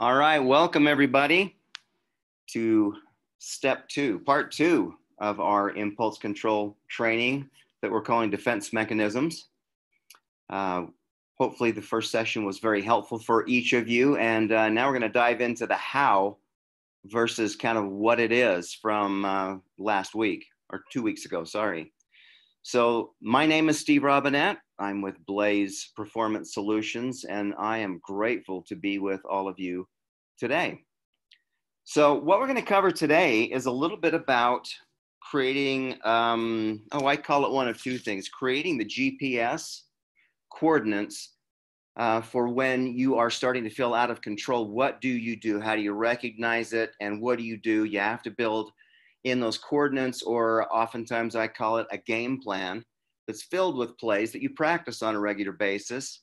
All right, welcome everybody to step two, part two of our impulse control training that we're calling defense mechanisms. Hopefully the first session was very helpful for each of you, and now we're going to dive into the how versus kind of what it is from last week, or 2 weeks ago, sorry. So my name is Steve Robinette. I'm with Blaze Performance Solutions, and I am grateful to be with all of you today. So what we're going to cover today is a little bit about creating, I call it one of two things, creating the GPS coordinates for when you are starting to feel out of control. What do you do? How do you recognize it? And what do? You have to build in those coordinates, or oftentimes I call it a game plan that's filled with plays that you practice on a regular basis.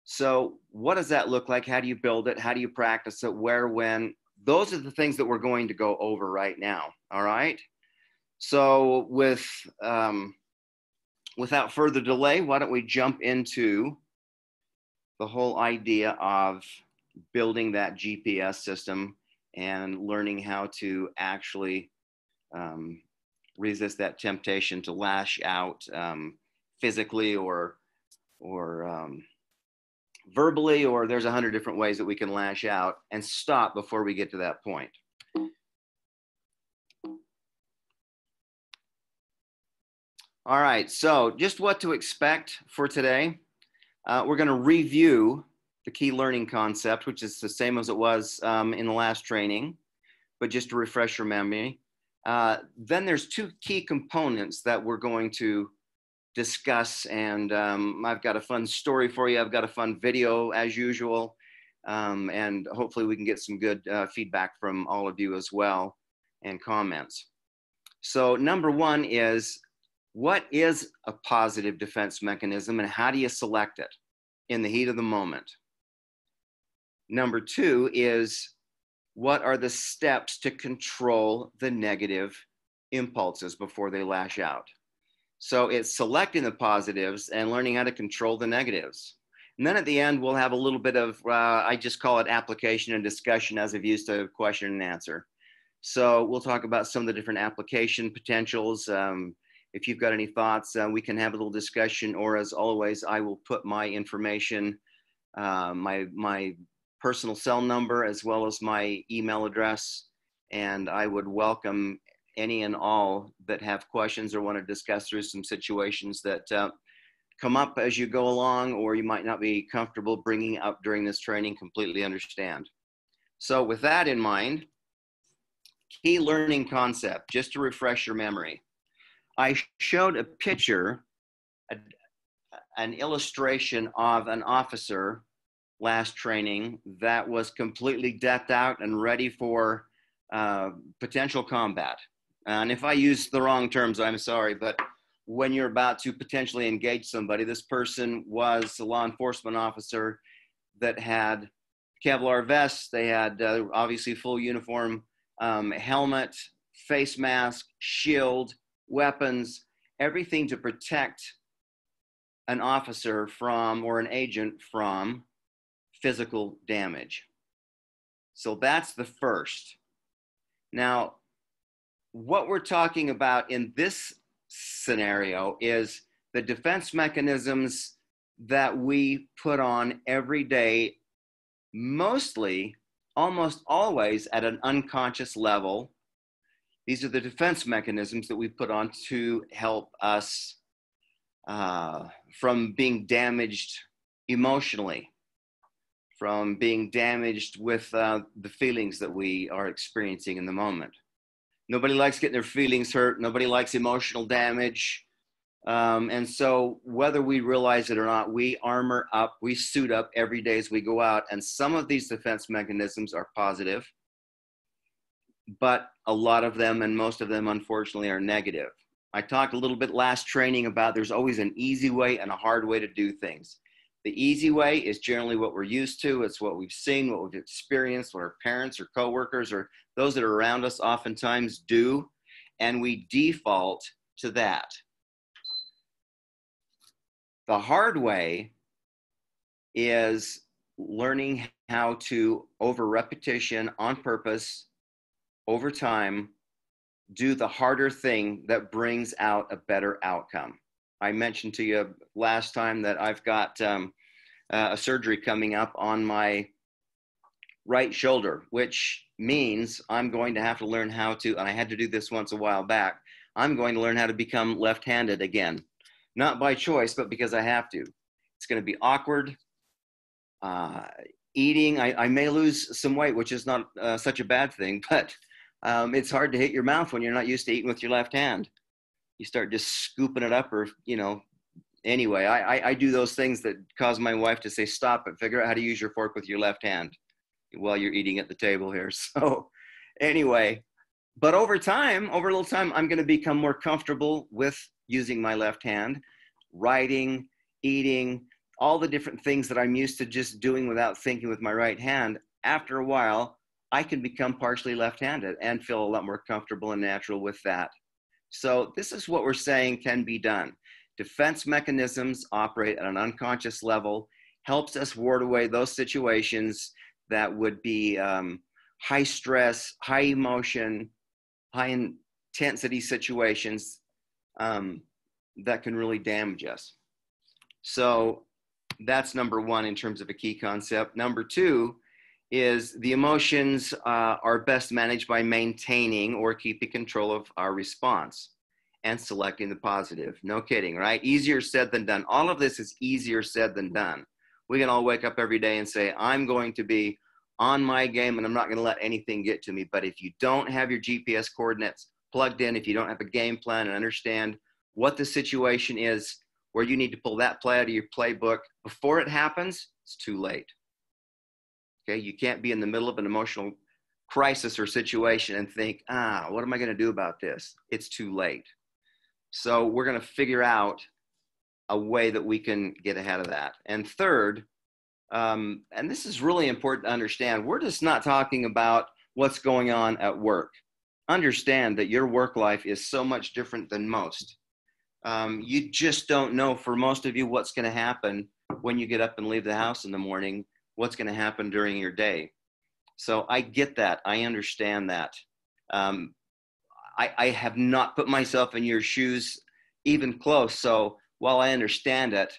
So what does that look like? How do you build it? How do you practice it? Where, when? Those are the things that we're going to go over right now. All right. So without further delay, why don't we jump into the whole idea of building that GPS system and learning how to actually resist that temptation to lash out physically or verbally, or there's 100 different ways that we can lash out, and stop before we get to that point. All right, so just what to expect for today. We're going to review the key learning concept, which is the same as it was in the last training, but just to refresh your memory. Then there's two key components that we're going to discuss, and I've got a fun story for you. I've got a fun video as usual, and hopefully we can get some good feedback from all of you as well, and comments. So number one is, what is a positive defense mechanism and how do you select it in the heat of the moment? Number two is, what are the steps to control the negative impulses before they lash out? So it's selecting the positives and learning how to control the negatives. And then at the end, we'll have a little bit of, I just call it application and discussion as I've used to question and answer. So we'll talk about some of the different application potentials. If you've got any thoughts, we can have a little discussion, or as always, I will put my information, my personal cell number, as well as my email address. And I would welcome any and all that have questions or want to discuss through some situations that come up as you go along, or you might not be comfortable bringing up during this training. Completely understand. So with that in mind, key learning concept, just to refresh your memory. I showed a picture, an illustration of an officer last training that was completely decked out and ready for potential combat. And if I use the wrong terms, I'm sorry, but when you're about to potentially engage somebody, this person was a law enforcement officer that had Kevlar vests. They had obviously full uniform, helmet, face mask, shield, weapons, everything to protect an officer from, or an agent from, physical damage. So that's the first. Now, what we're talking about in this scenario is the defense mechanisms that we put on every day, mostly, almost always at an unconscious level. These are the defense mechanisms that we put on to help us from being damaged emotionally, from being damaged with the feelings that we are experiencing in the moment. Nobody likes getting their feelings hurt. Nobody likes emotional damage. And so whether we realize it or not, we armor up, we suit up every day as we go out. And some of these defense mechanisms are positive, but a lot of them, and most of them, unfortunately, are negative. I talked a little bit last training about there's always an easy way and a hard way to do things. The easy way is generally what we're used to. It's what we've seen, what we've experienced, what our parents or coworkers or those that are around us oftentimes do, and we default to that. The hard way is learning how to, over repetition, on purpose, over time, do the harder thing that brings out a better outcome. I mentioned to you last time that I've got a surgery coming up on my right shoulder, which means I'm going to have to learn how to, and I had to do this once a while back, I'm going to learn how to become left-handed again. Not by choice, but because I have to. It's going to be awkward. Eating, I may lose some weight, which is not such a bad thing, but it's hard to hit your mouth when you're not used to eating with your left hand. You start just scooping it up, or, anyway, I do those things that cause my wife to say, stop it, figure out how to use your fork with your left hand while you're eating at the table here. So anyway, but over a little time, I'm going to become more comfortable with using my left hand, writing, eating, all the different things that I'm used to just doing without thinking with my right hand. After a while, I can become partially left-handed and feel a lot more comfortable and natural with that. So this is what we're saying can be done. Defense mechanisms operate at an unconscious level, helps us ward away those situations that would be high stress, high emotion, high intensity situations that can really damage us. So that's number one in terms of a key concept. Number two is the emotions are best managed by maintaining or keeping control of our response and selecting the positive. No kidding, right? Easier said than done. All of this is easier said than done. We can all wake up every day and say, I'm going to be on my game and I'm not going to let anything get to me. But if you don't have your GPS coordinates plugged in, if you don't have a game plan and understand what the situation is, where you need to pull that play out of your playbook before it happens, it's too late. Okay, you can't be in the middle of an emotional crisis or situation and think, what am I going to do about this? It's too late. So we're going to figure out a way that we can get ahead of that. And third, and this is really important to understand, we're just not talking about what's going on at work. Understand that your work life is so much different than most. You just don't know, for most of you, what's going to happen when you get up and leave the house in the morning, what's going to happen during your day. So I get that. I understand that. I have not put myself in your shoes even close. So while I understand it,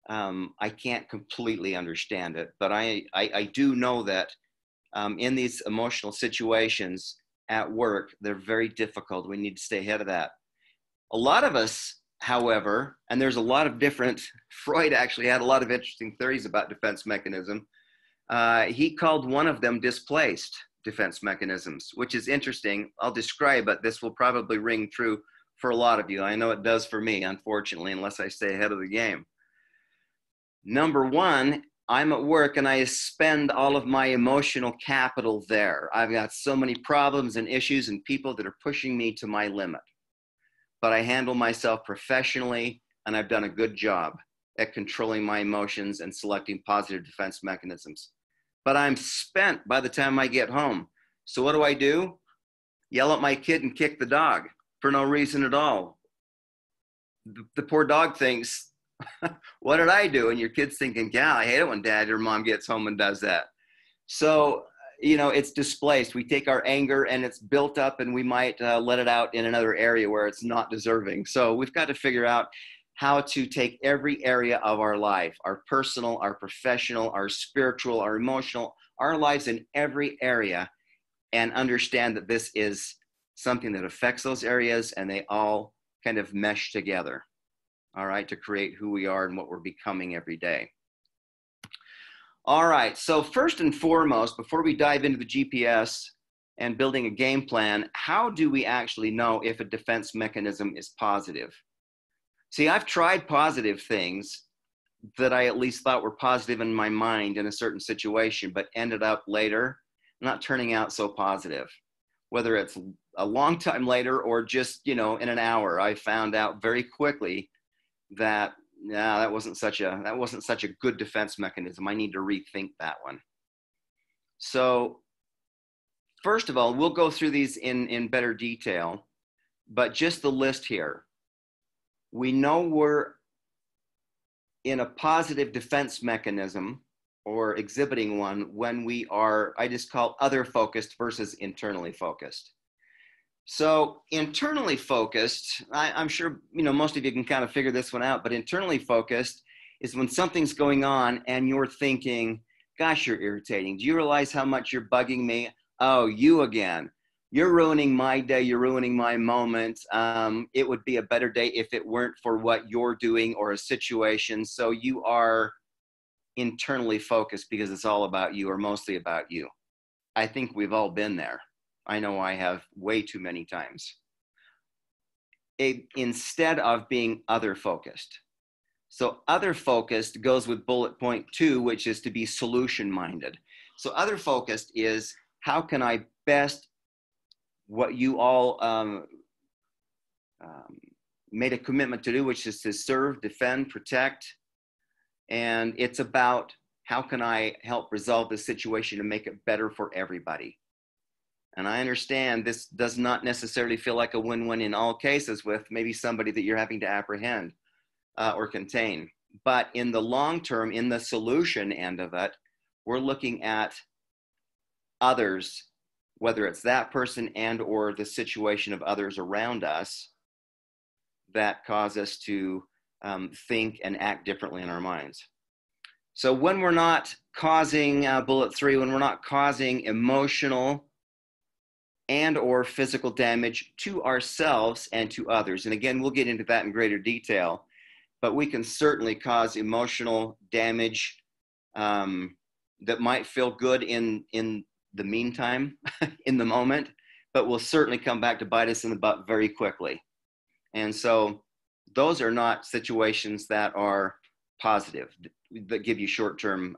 I can't completely understand it. But I do know that in these emotional situations at work, they're very difficult. We need to stay ahead of that. A lot of us, however, and there's a lot of different, Freud actually had a lot of interesting theories about defense mechanism. He called one of them displaced defense mechanisms, which is interesting. I'll describe it. This will probably ring true for a lot of you. I know it does for me, unfortunately, unless I stay ahead of the game. Number one, I'm at work and I spend all of my emotional capital there. I've got so many problems and issues and people that are pushing me to my limit. But I handle myself professionally and I've done a good job at controlling my emotions and selecting positive defense mechanisms. But I'm spent by the time I get home. So what do? Yell at my kid and kick the dog for no reason at all. The poor dog thinks, what did I do? And your kid's thinking, yeah, I hate it when dad or mom gets home and does that. So, it's displaced. We take our anger and it's built up and we might let it out in another area where it's not deserving. So we've got to figure out how to take every area of our life, our personal, our professional, our spiritual, our emotional, our lives in every area, and understand that this is something that affects those areas and they all kind of mesh together, all right, to create who we are and what we're becoming every day. All right, so first and foremost, before we dive into the GPS and building a game plan, how do we actually know if a defense mechanism is positive? See, I've tried positive things that I at least thought were positive in my mind in a certain situation, but ended up later not turning out so positive. Whether it's a long time later or just, in an hour, I found out very quickly that that wasn't such a good defense mechanism. I need to rethink that one. So first of all, we'll go through these in better detail, but just the list here. We know we're in a positive defense mechanism or exhibiting one when we are, I just call other focused versus internally focused. So internally focused, I'm sure, most of you can kind of figure this one out, but internally focused is when something's going on and you're thinking, gosh, you're irritating. Do you realize how much you're bugging me? Oh, you again. You're ruining my day. You're ruining my moment. It would be a better day if it weren't for what you're doing or a situation. So you are internally focused because it's all about you or mostly about you. I think we've all been there. I know I have way too many times. Instead of being other focused. So other focused goes with bullet point 2, which is to be solution minded. So other focused is how can I best, what you all made a commitment to do, which is to serve, defend, protect. And it's about how can I help resolve this situation and make it better for everybody. And I understand this does not necessarily feel like a win-win in all cases with maybe somebody that you're having to apprehend or contain. But in the long term, in the solution end of it, we're looking at others, whether it's that person and or the situation of others around us that cause us to think and act differently in our minds. So when we're not causing, bullet 3, when we're not causing emotional and or physical damage to ourselves and to others. And again, we'll get into that in greater detail, but we can certainly cause emotional damage that might feel good in the meantime, in the moment, but will certainly come back to bite us in the butt very quickly. And so those are not situations that are positive, that give you short-term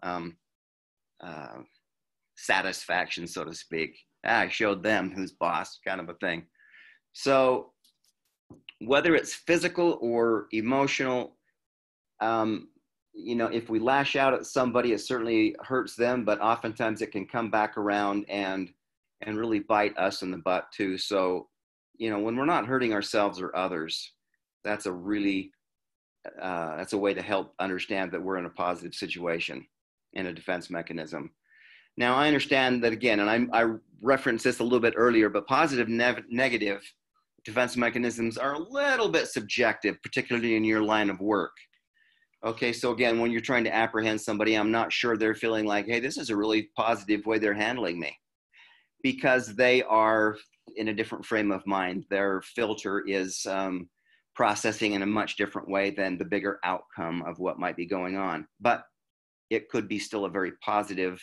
satisfaction, so to speak. I showed them who's boss, kind of a thing. So whether it's physical or emotional, if we lash out at somebody, it certainly hurts them, but oftentimes it can come back around and really bite us in the butt too. So, when we're not hurting ourselves or others, that's a way to help understand that we're in a positive situation and a defense mechanism. Now, I understand that again, and I referenced this a little bit earlier, but positive, negative defense mechanisms are a little bit subjective, particularly in your line of work. Okay, so again, when you're trying to apprehend somebody, I'm not sure they're feeling like, hey, this is a really positive way they're handling me, because they are in a different frame of mind. Their filter is processing in a much different way than the bigger outcome of what might be going on. But it could be still a very positive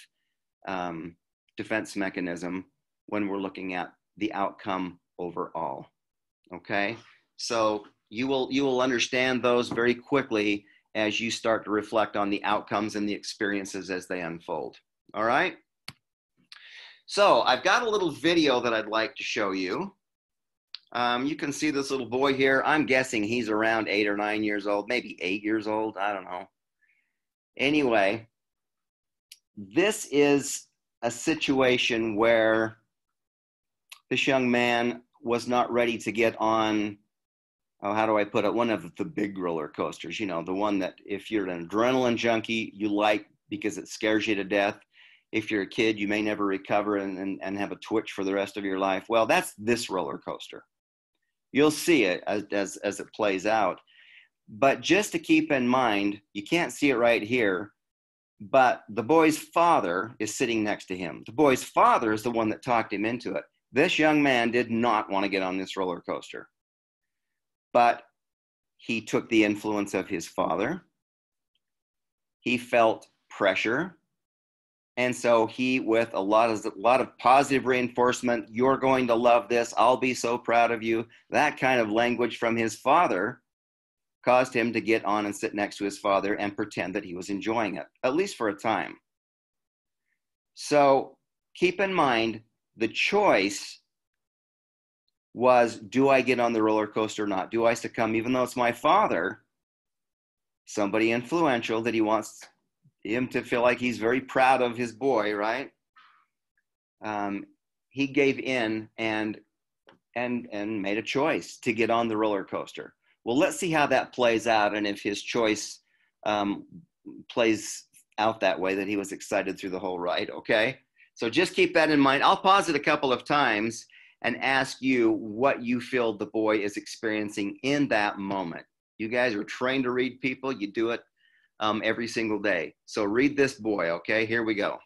defense mechanism when we're looking at the outcome overall. Okay, so you will understand those very quickly as you start to reflect on the outcomes and the experiences as they unfold. All right, so I've got a little video that I'd like to show you. You can see this little boy here. I'm guessing he's around 8 or 9 years old, maybe 8 years old, I don't know. Anyway, this is a situation where this young man was not ready to get on, how do I put it, one of the big roller coasters, the one that if you're an adrenaline junkie, you like because it scares you to death. If you're a kid, you may never recover and have a twitch for the rest of your life. Well, that's this roller coaster. You'll see it as it plays out. But just to keep in mind, you can't see it right here, but the boy's father is sitting next to him. The boy's father is the one that talked him into it. This young man did not want to get on this roller coaster, but he took the influence of his father. He felt pressure. And so he, with a lot of positive reinforcement, you're going to love this, I'll be so proud of you, that kind of language from his father caused him to get on and sit next to his father and pretend that he was enjoying it, at least for a time. So keep in mind, the choice was, do I get on the roller coaster or not? Do I succumb, even though it's my father, somebody influential that he wants him to feel like he's very proud of his boy, right? He gave in and made a choice to get on the roller coaster. Well, let's see how that plays out and if his choice plays out that way, that he was excited through the whole ride, okay? So just keep that in mind. I'll pause it a couple of times and ask you what you feel the boy is experiencing in that moment. You guys are trained to read people. You do it every single day. So read this boy, okay? Here we go.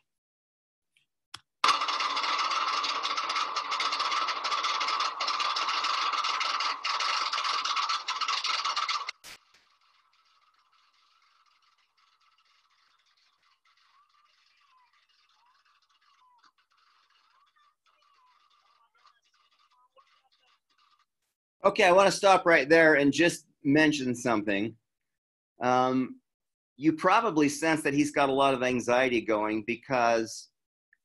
Okay, I want to stop right there and just mention something. You probably sense that he's got a lot of anxiety going because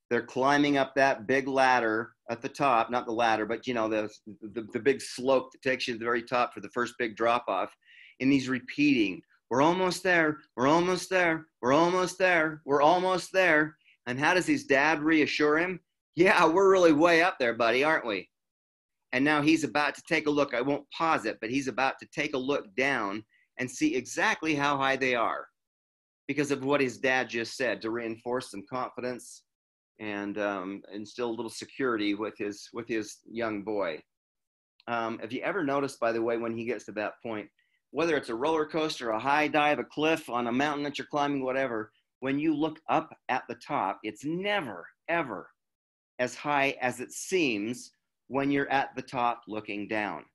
they're climbing up that big ladder at the top, not the ladder, but you know, the big slope that takes you to the very top for the first big drop off. And he's repeating, we're almost there, we're almost there, we're almost there, we're almost there. And how does his dad reassure him? Yeah, we're really way up there, buddy, aren't we? And now he's about to take a look. I won't pause it, but he's about to take a look down and see exactly how high they are because of what his dad just said, to reinforce some confidence and instill a little security with his young boy. Have you ever noticed, by the way, when he gets to that point, whether it's a roller coaster, a high dive, a cliff, on a mountain that you're climbing, whatever, when you look up at the top, it's never, ever as high as it seems when you're at the top looking down.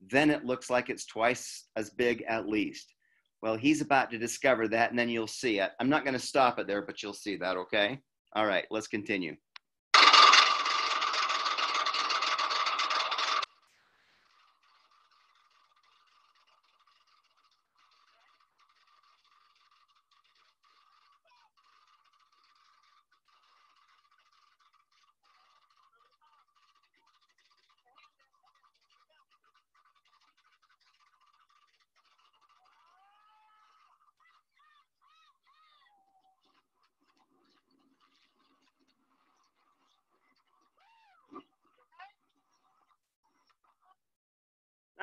Then it looks like it's twice as big at least. Well, he's about to discover that, and then you'll see it. I'm not going to stop it there, but you'll see that, okay? All right, let's continue.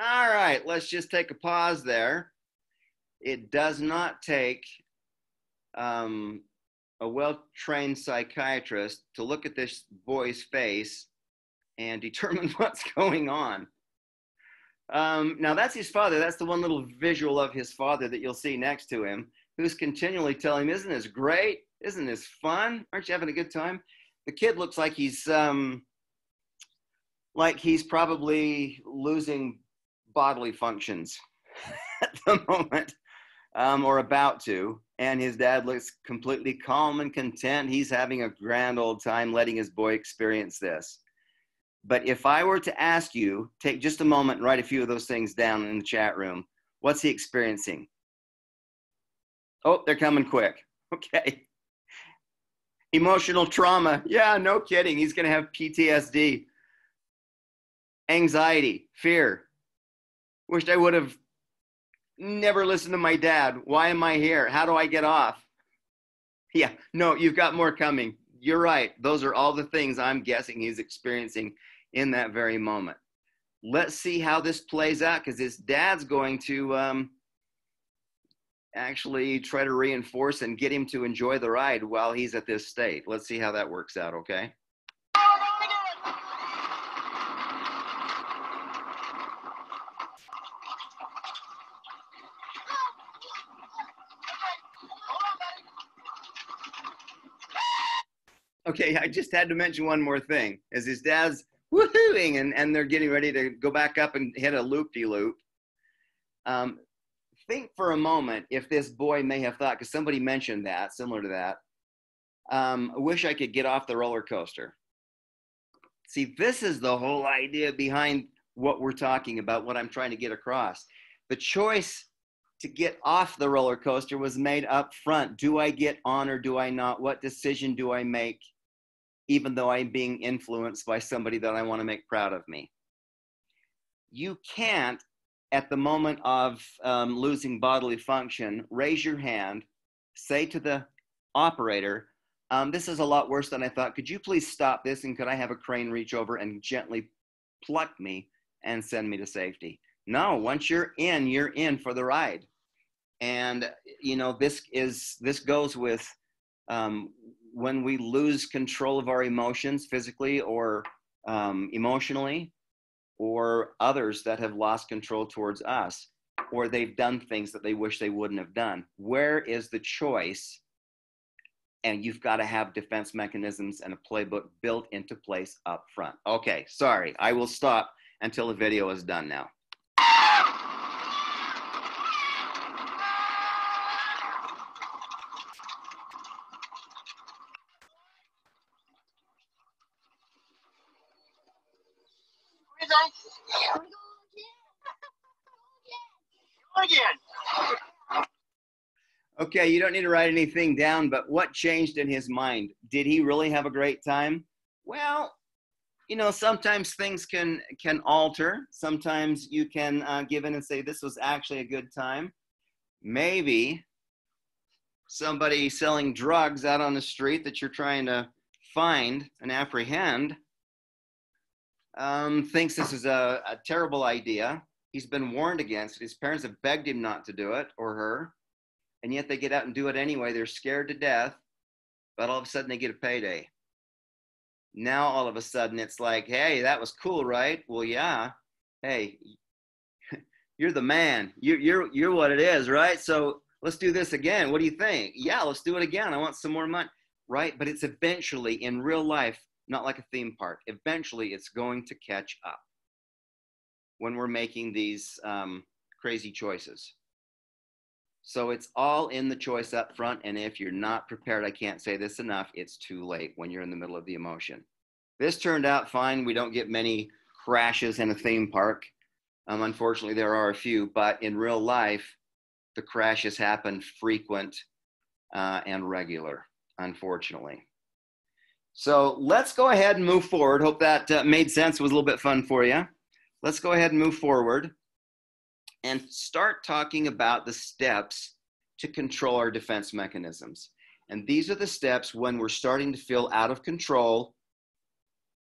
All right, let's just take a pause there. It does not take a well-trained psychiatrist to look at this boy's face and determine what's going on. Now that's his father. That's the one little visual of his father that you'll see next to him, who's continually telling him, isn't this great? Isn't this fun? Aren't you having a good time? The kid looks like he's probably losing bodily functions at the moment, or about to. And his dad looks completely calm and content. He's having a grand old time letting his boy experience this. But if I were to ask you, take just a moment and write a few of those things down in the chat room. What's he experiencing? Oh, they're coming quick. Okay. Emotional trauma. Yeah, no kidding. He's going to have PTSD. Anxiety, fear. Wished I would have never listened to my dad. Why am I here? How do I get off? Yeah, no, you've got more coming. You're right. Those are all the things I'm guessing he's experiencing in that very moment. Let's see how this plays out, because his dad's going to actually try to reinforce and get him to enjoy the ride while he's at this state. Let's see how that works out, okay? Okay, I just had to mention one more thing. As his dad's woohooing and they're getting ready to go back up and hit a loop-de-loop, think for a moment if this boy may have thought, because somebody mentioned that, similar to that, I wish I could get off the roller coaster. See, this is the whole idea behind what we're talking about, what I'm trying to get across. The choice to get off the roller coaster was made up front. Do I get on or do I not? What decision do I make, even though I'm being influenced by somebody that I want to make proud of me? You can't, at the moment of losing bodily function, raise your hand, say to the operator, this is a lot worse than I thought. Could you please stop this? And could I have a crane reach over and gently pluck me and send me to safety? No, once you're in for the ride. And, you know, this goes with um, when we lose control of our emotions physically or emotionally, or others that have lost control towards us, or they've done things that they wish they wouldn't have done. Where is the choice? And you've got to have defense mechanisms and a playbook built into place up front. Okay, sorry, I will stop until the video is done now. Okay, you don't need to write anything down, but what changed in his mind? Did he really have a great time? Well, you know, sometimes things can alter. Sometimes you can give in and say, this was actually a good time. Maybe somebody selling drugs out on the street that you're trying to find and apprehend thinks this is a terrible idea. He's been warned against it. His parents have begged him not to do it, or her, and yet they get out and do it anyway. They're scared to death, but all of a sudden they get a payday. Now all of a sudden it's like, hey, that was cool, right? Well, yeah. Hey, you're the man. You're what it is, right? So let's do this again. What do you think? Yeah, let's do it again. I want some more money, right? But it's eventually in real life, not like a theme park. Eventually it's going to catch up when we're making these crazy choices. So it's all in the choice up front. And if you're not prepared, I can't say this enough, it's too late when you're in the middle of the emotion. This turned out fine. We don't get many crashes in a theme park. Unfortunately, there are a few, but in real life, the crashes happen frequent and regular, unfortunately. So let's go ahead and move forward. Hope that made sense, was a little bit fun for you. Let's go ahead and move forward and start talking about the steps to control our defense mechanisms. And these are the steps when we're starting to feel out of control.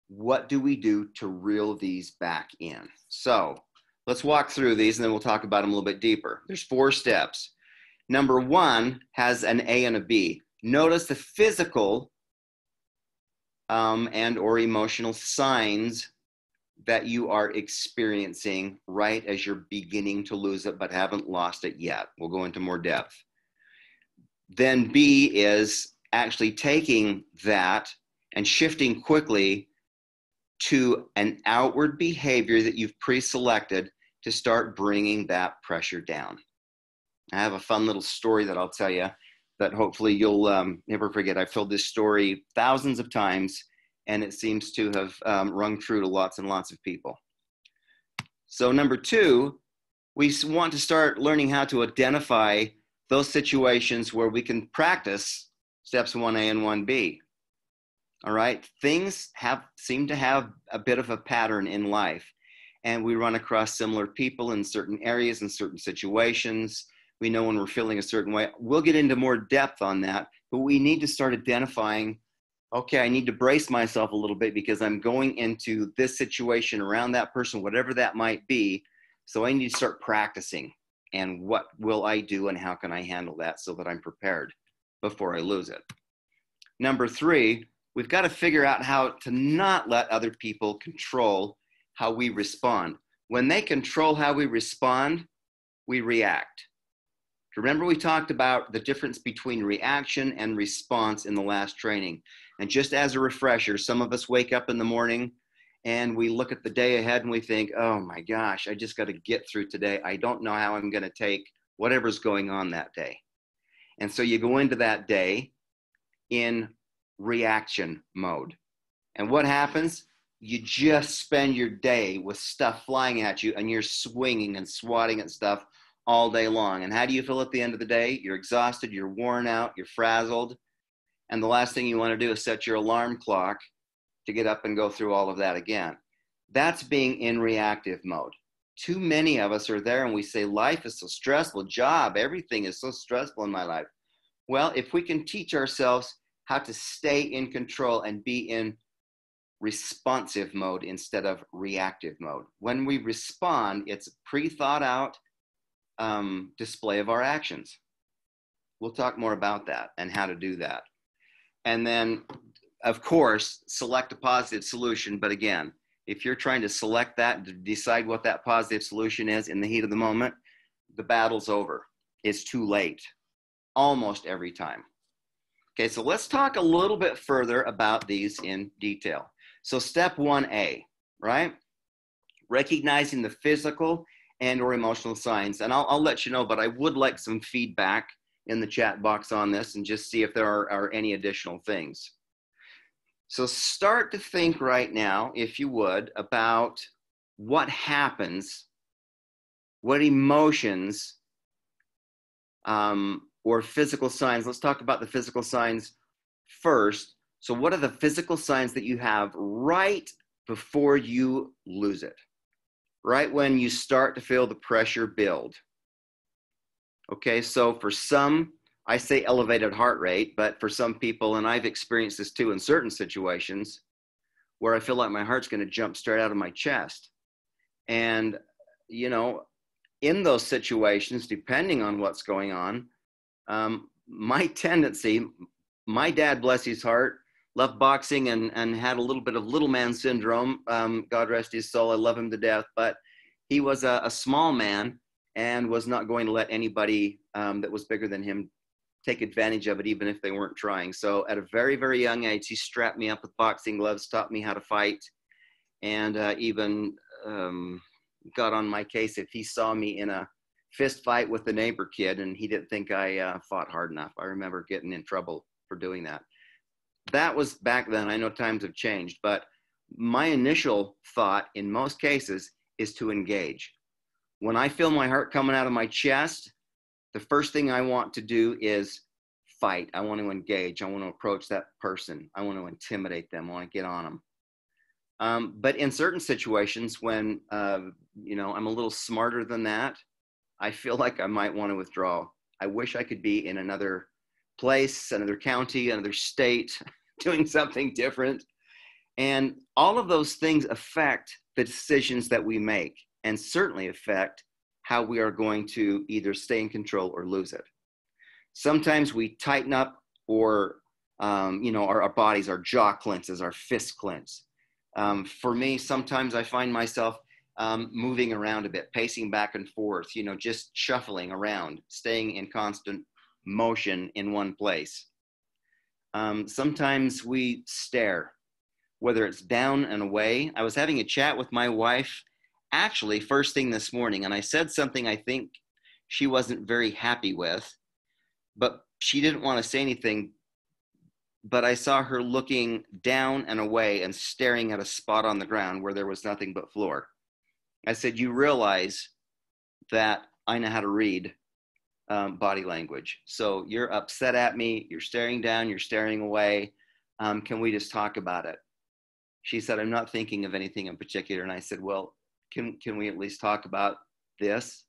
What do we do to reel these back in? So let's walk through these and then we'll talk about them a little bit deeper. There's 4 steps. Number 1 has an A and a B. Notice the physical and or emotional signs that you are experiencing right as you're beginning to lose it but haven't lost it yet. We'll go into more depth. Then B is actually taking that and shifting quickly to an outward behavior that you've pre-selected to start bringing that pressure down. I have a fun little story that I'll tell you that hopefully you'll never forget. I've told this story thousands of times, and it seems to have rung true to lots and lots of people. So number 2, we want to start learning how to identify those situations where we can practice steps 1A and 1B. All right, things seem to have a bit of a pattern in life, and we run across similar people in certain areas, in certain situations. We know when we're feeling a certain way. We'll get into more depth on that, but we need to start identifying, okay, I need to brace myself a little bit because I'm going into this situation around that person, whatever that might be. So I need to start practicing. And what will I do and how can I handle that so that I'm prepared before I lose it? Number 3, we've got to figure out how to not let other people control how we respond. When they control how we respond, we react. Remember, we talked about the difference between reaction and response in the last training. And just as a refresher, some of us wake up in the morning and we look at the day ahead and we think, oh my gosh, I just got to get through today. I don't know how I'm going to take whatever's going on that day. And so you go into that day in reaction mode. And what happens? You just spend your day with stuff flying at you and you're swinging and swatting at stuff all day long. And how do you feel at the end of the day? You're exhausted, you're worn out, you're frazzled. And the last thing you want to do is set your alarm clock to get up and go through all of that again. That's being in reactive mode. Too many of us are there and we say, life is so stressful, job, everything is so stressful in my life. Well, if we can teach ourselves how to stay in control and be in responsive mode instead of reactive mode. When we respond, it's a pre-thought out display of our actions. We'll talk more about that and how to do that. And then, of course, select a positive solution. But again, if you're trying to select that, to decide what that positive solution is in the heat of the moment, the battle's over. It's too late, almost every time. Okay, so let's talk a little bit further about these in detail. So step 1A, right? Recognizing the physical and or emotional signs. And I'll let you know, but I would like some feedback in the chat box on this and just see if there are any additional things. So start to think right now, if you would, about what happens, what emotions or physical signs. Let's talk about the physical signs first. So what are the physical signs that you have right before you lose it? Right when you start to feel the pressure build. Okay, so for some, I say elevated heart rate, but for some people, and I've experienced this too in certain situations, where I feel like my heart's going to jump straight out of my chest. And, you know, in those situations, depending on what's going on, my tendency, my dad, bless his heart, loved boxing and had a little bit of little man syndrome. God rest his soul. I love him to death, but he was a small man and was not going to let anybody that was bigger than him take advantage of it, even if they weren't trying. So at a very, very young age, he strapped me up with boxing gloves, taught me how to fight, and even got on my case if he saw me in a fist fight with the neighbor kid and he didn't think I fought hard enough. I remember getting in trouble for doing that. That was back then. I know times have changed, but my initial thought in most cases is to engage. When I feel my heart coming out of my chest, the first thing I want to do is fight. I want to engage. I want to approach that person. I want to intimidate them. I want to get on them. But in certain situations when, you know, I'm a little smarter than that, I feel like I might want to withdraw. I wish I could be in another place, another county, another state, doing something different. And all of those things affect the decisions that we make and certainly affect how we are going to either stay in control or lose it. Sometimes we tighten up or, you know, our bodies, our jaw clenches, our fist clench. For me, sometimes I find myself moving around a bit, pacing back and forth, you know, just shuffling around, staying in constant motion in one place. Sometimes we stare, whether it's down and away. I was having a chat with my wife actually first thing this morning, and I said something I think she wasn't very happy with, but she didn't want to say anything. But I saw her looking down and away and staring at a spot on the ground where there was nothing but floor. I said, you realize that I know how to read body language. So you're upset at me, you're staring down, you're staring away. Can we just talk about it? She said, I'm not thinking of anything in particular. And I said, well, can we at least talk about this?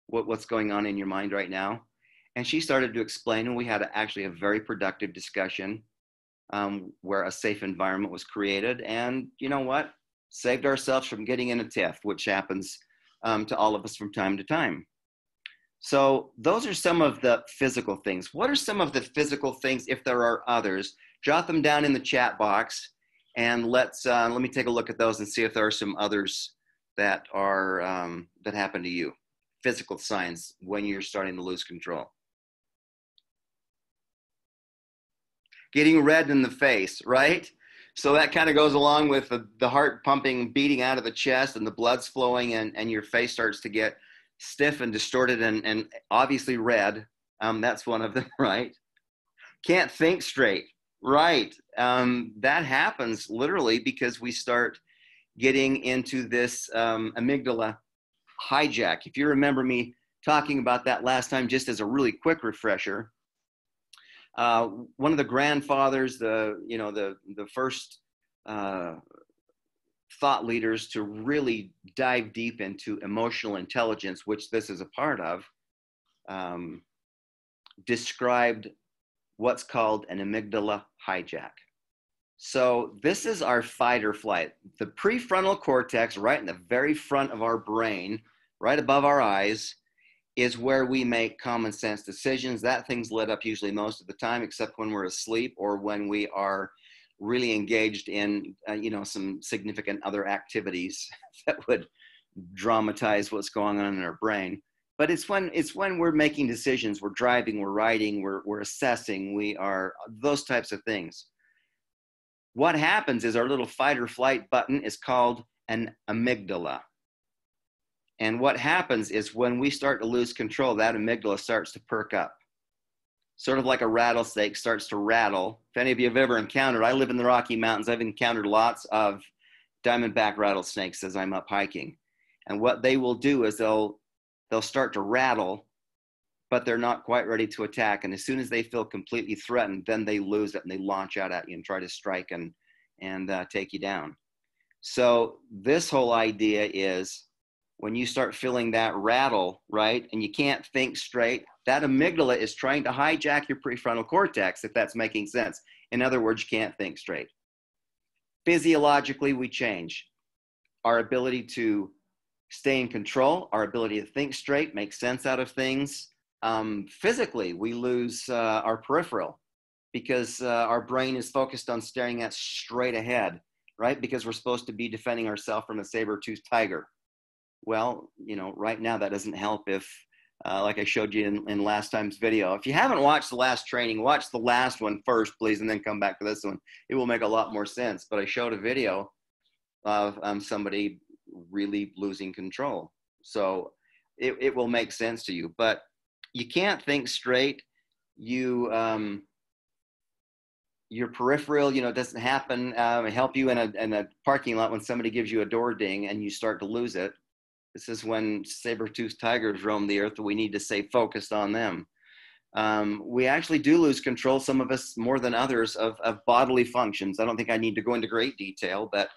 What's going on in your mind right now? And she started to explain, and we had actually a very productive discussion where a safe environment was created. And you know what? Saved ourselves from getting in a tiff, which happens to all of us from time to time. So those are some of the physical things. What are some of the physical things, if there are others? Jot them down in the chat box, and let me take a look at those and see if there are some others that are that happen to you. Physical signs when you're starting to lose control. Getting red in the face, right? So that kind of goes along with the heart pumping, beating out of the chest, and the blood's flowing, and your face starts to get stiff and distorted and obviously red. That's one of them, right? Can't think straight, right? That happens literally because we start getting into this amygdala hijack. If you remember me talking about that last time, just as a really quick refresher, one of the grandfathers, the first thought leaders to really dive deep into emotional intelligence, which this is a part of, described what's called an amygdala hijack. So this is our fight or flight. The prefrontal cortex, right in the very front of our brain, right above our eyes, is where we make common sense decisions. That thing's lit up usually most of the time, except when we're asleep or when we are really engaged in, some significant other activities that would dramatize what's going on in our brain. But it's when we're making decisions, we're driving, we're riding, we're assessing, we are those types of things. What happens is our little fight or flight button is called an amygdala. And what happens is when we start to lose control, that amygdala starts to perk up. Sort of like a rattlesnake starts to rattle. If any of you have ever encountered, I live in the Rocky Mountains, I've encountered lots of diamondback rattlesnakes as I'm up hiking. And what they will do is they'll start to rattle, but they're not quite ready to attack. And as soon as they feel completely threatened, then they lose it and they launch out at you and try to strike and take you down. So this whole idea is when you start feeling that rattle, right, and you can't think straight, that amygdala is trying to hijack your prefrontal cortex, if that's making sense. In other words, you can't think straight. Physiologically, we change. Our ability to stay in control, our ability to think straight, make sense out of things. Physically, we lose our peripheral because our brain is focused on staring at straight ahead, right? Because we're supposed to be defending ourselves from a saber-toothed tiger. Well, right now that doesn't help if, like I showed you in last time's video. If you haven't watched the last training, watch the last one first, please, and then come back to this one. It will make a lot more sense. But I showed a video of somebody really losing control. So it will make sense to you. But you can't think straight. Your peripheral, doesn't happen. Help you in a parking lot when somebody gives you a door ding and you start to lose it. This is when saber-toothed tigers roam the earth. We need to stay focused on them. We actually do lose control, some of us more than others, of bodily functions. I don't think I need to go into great detail, but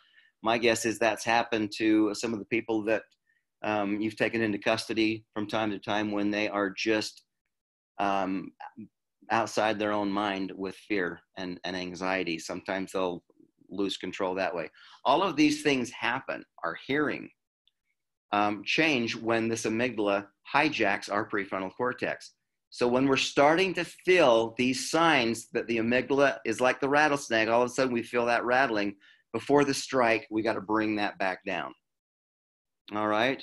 my guess is that's happened to some of the people that you've taken into custody from time to time when they are just outside their own mind with fear and anxiety. Sometimes they'll lose control that way. All of these things happen. Our hearing change when this amygdala hijacks our prefrontal cortex. So when we're starting to feel these signs that the amygdala is like the rattlesnake, all of a sudden we feel that rattling. Before the strike, we got to bring that back down. All right.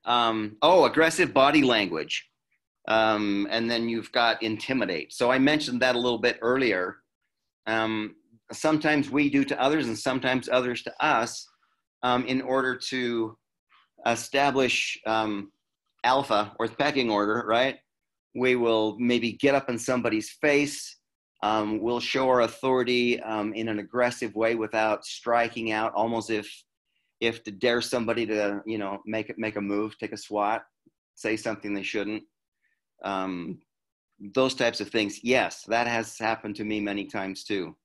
Aggressive body language. And then you've got intimidate. So I mentioned that a little bit earlier. Sometimes we do to others and sometimes others to us in order to establish alpha or pecking order, right? We will maybe get up in somebody's face. We'll show our authority in an aggressive way without striking out, almost if to dare somebody to, make a move, take a swat, say something they shouldn't. Those types of things. Yes, that has happened to me many times too.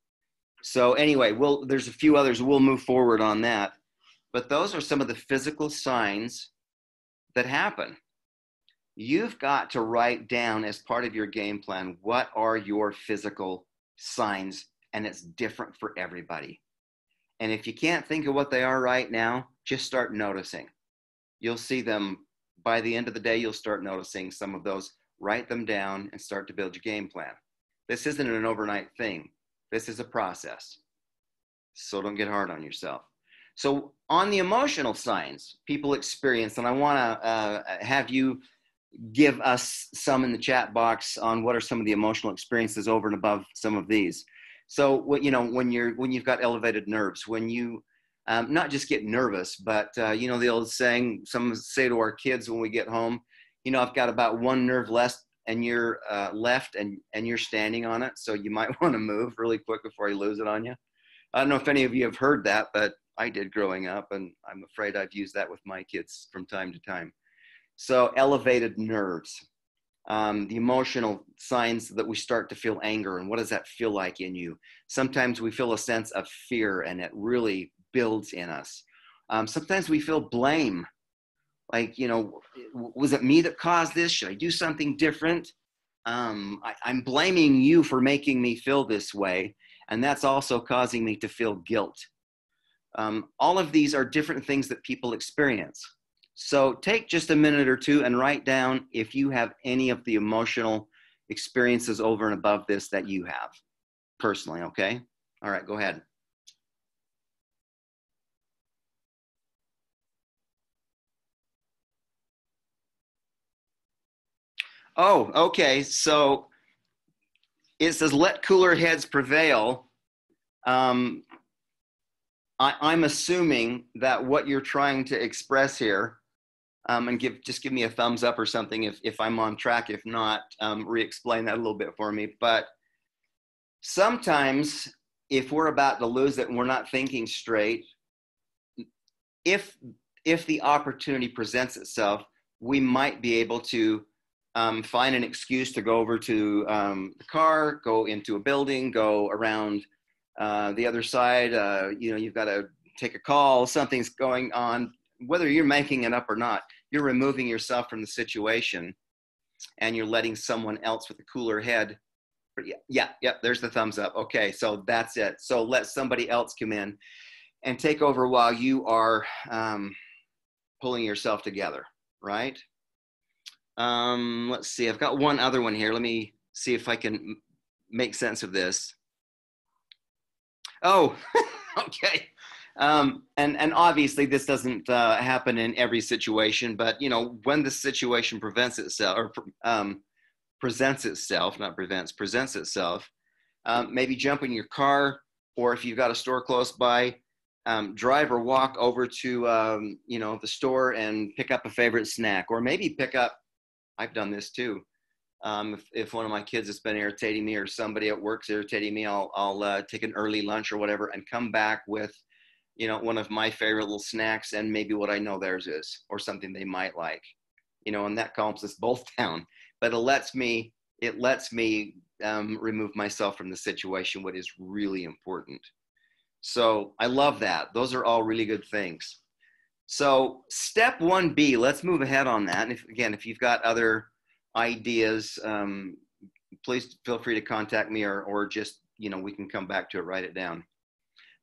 So anyway, there's a few others. We'll move forward on that. But those are some of the physical signs that happen. You've got to write down as part of your game plan, what are your physical signs? And it's different for everybody. And if you can't think of what they are right now, just start noticing. You'll see them by the end of the day. You'll start noticing some of those. Write them down and start to build your game plan. This isn't an overnight thing. This is a process. So don't get hard on yourself. So on the emotional signs people experience, and I want to have you give us some in the chat box on what are some of the emotional experiences over and above some of these. So when you've got elevated nerves, when you not just get nervous, but the old saying, some say to our kids when we get home, I've got about one nerve left and you're left and you're standing on it. So you might want to move really quick before I lose it on you. I don't know if any of you have heard that, but I did growing up, and I'm afraid I've used that with my kids from time to time. So elevated nerves, the emotional signs that we start to feel anger, and what does that feel like in you? Sometimes we feel a sense of fear, and it really builds in us. Sometimes we feel blame, like, was it me that caused this? Should I do something different? I'm blaming you for making me feel this way, and that's also causing me to feel guilt. All of these are different things that people experience. So take just a minute or two and write down if you have any of the emotional experiences over and above this that you have personally, okay? All right, go ahead. Oh, okay. So it says, let cooler heads prevail. I'm assuming that what you're trying to express here, and just give me a thumbs up or something if I'm on track. If not, re-explain that a little bit for me. But sometimes if we're about to lose it and we're not thinking straight, if the opportunity presents itself, we might be able to find an excuse to go over to the car, go into a building, go around the other side. You've got to take a call, something's going on. Whether you're making it up or not, you're removing yourself from the situation and you're letting someone else with a cooler head. Yeah, there's the thumbs up. Okay, so that's it. So let somebody else come in and take over while you are pulling yourself together, right? Let's see, I've got one other one here. Let me see if I can make sense of this. Oh, okay. And obviously this doesn't happen in every situation, but when the situation presents itself, maybe jump in your car, or if you've got a store close by, drive or walk over to the store and pick up a favorite snack, or maybe pick up, I've done this too. If one of my kids has been irritating me or somebody at work's irritating me, I'll take an early lunch or whatever and come back with, one of my favorite little snacks and maybe what I know theirs is, or something they might like, and that calms us both down. But it lets me remove myself from the situation, what is really important. So I love that. Those are all really good things. So step 1B, let's move ahead on that. And if you've got other ideas, please feel free to contact me or just, we can come back to it, write it down.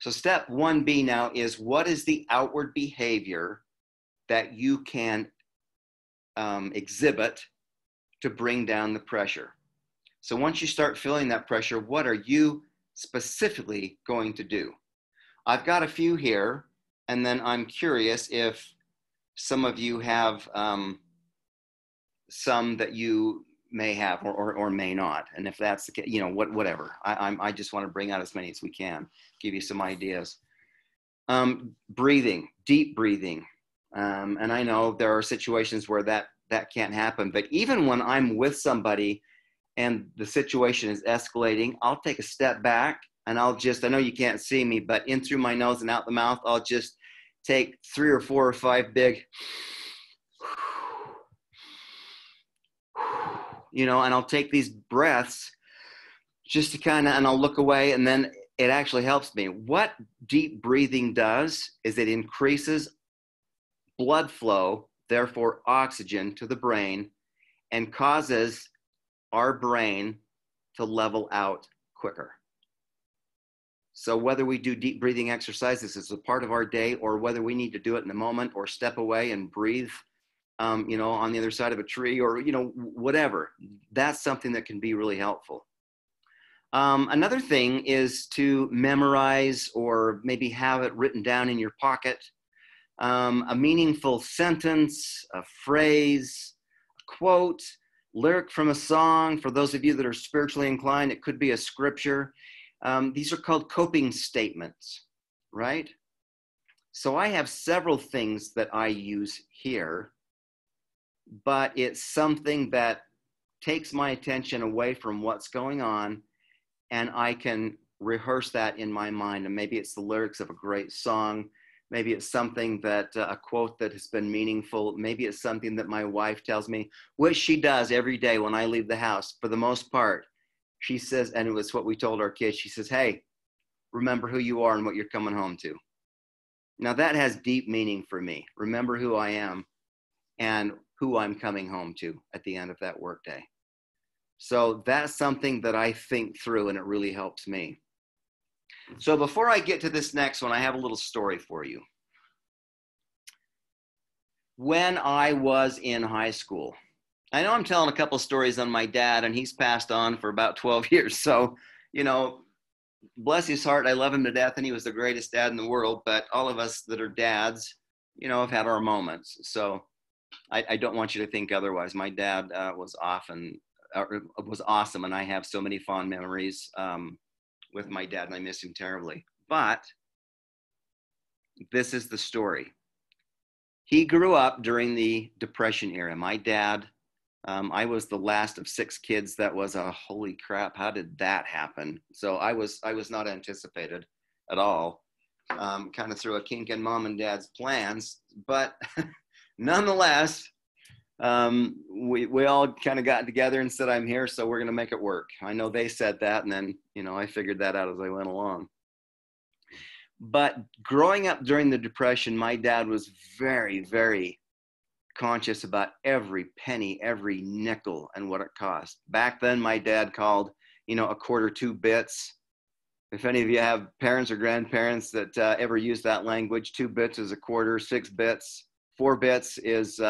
So step 1B now is, what is the outward behavior that you can exhibit to bring down the pressure? So once you start feeling that pressure, what are you specifically going to do? I've got a few here, and then I'm curious if some of you have some that you may have or may not. And if that's the case, whatever. I just want to bring out as many as we can, give you some ideas. Breathing, deep breathing. And I know there are situations where that can't happen, but even when I'm with somebody and the situation is escalating, I'll take a step back and I know you can't see me, but in through my nose and out the mouth, I'll just take 3 or 4 or 5 big, and I'll take these breaths just to and I'll look away, and then it actually helps me. What deep breathing does is it increases blood flow, therefore oxygen to the brain, and causes our brain to level out quicker. So whether we do deep breathing exercises as a part of our day, or whether we need to do it in a moment or step away and breathe, on the other side of a tree, or, whatever, that's something that can be really helpful. Another thing is to memorize or maybe have it written down in your pocket, a meaningful sentence, a phrase, a quote, lyric from a song. For those of you that are spiritually inclined, it could be a scripture. These are called coping statements, right? So I have several things that I use here, but it's something that takes my attention away from what's going on, and I can rehearse that in my mind. And maybe it's the lyrics of a great song. Maybe it's something that, a quote that has been meaningful. Maybe it's something that my wife tells me, which she does every day when I leave the house, for the most part. She says, and it was what we told our kids, she says, hey, remember who you are and what you're coming home to. Now that has deep meaning for me. Remember who I am and who I'm coming home to at the end of that workday. So that's something that I think through, and it really helps me. So before I get to this next one, I have a little story for you. when I was in high school. I know I'm telling a couple stories on my dad, and he's passed on for about 12 years. So, you know, bless his heart, I love him to death, and he was the greatest dad in the world. But all of us that are dads, you know, have had our moments. So I don't want you to think otherwise. My dad was awesome, and I have so many fond memories with my dad, and I miss him terribly. But this is the story. He grew up during the Depression era. My dad, I was the last of 6 kids. That was a holy crap. How did that happen? So I was not anticipated at all. Kind of threw a kink in mom and dad's plans, but nonetheless, we all kind of got together and said, I'm here, so we're going to make it work. I know they said that, and then, you know, I figured that out as I went along. But growing up during the Depression, my dad was very, very conscious about every penny, every nickel, and what it cost. Back then, my dad called, you know, a quarter 2 bits. If any of you have parents or grandparents that ever use that language, 2 bits is a quarter, 6 bits, 4 bits is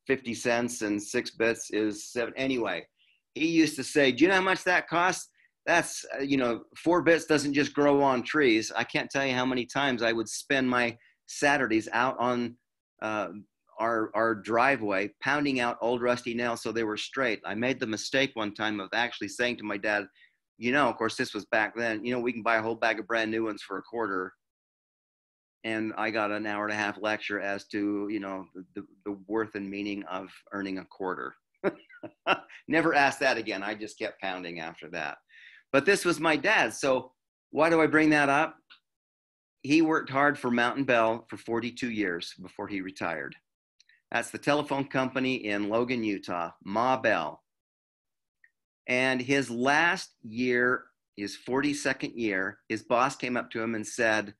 50 cents, and 6 bits is 7. Anyway, he used to say, do you know how much that costs? That's, you know, 4 bits doesn't just grow on trees. I can't tell you how many times I would spend my Saturdays out on our driveway, pounding out old rusty nails so they were straight. I made the mistake one time of actually saying to my dad, you know, of course, this was back then, you know, we can buy a whole bag of brand new ones for a quarter. And I got an hour-and-a-half lecture as to, you know, the worth and meaning of earning a quarter. Never asked that again. I just kept pounding after that. But this was my dad. So why do I bring that up? He worked hard for Mountain Bell for 42 years before he retired. That's the telephone company in Logan, Utah, Ma Bell. And his last year, his 42nd year, his boss came up to him and said,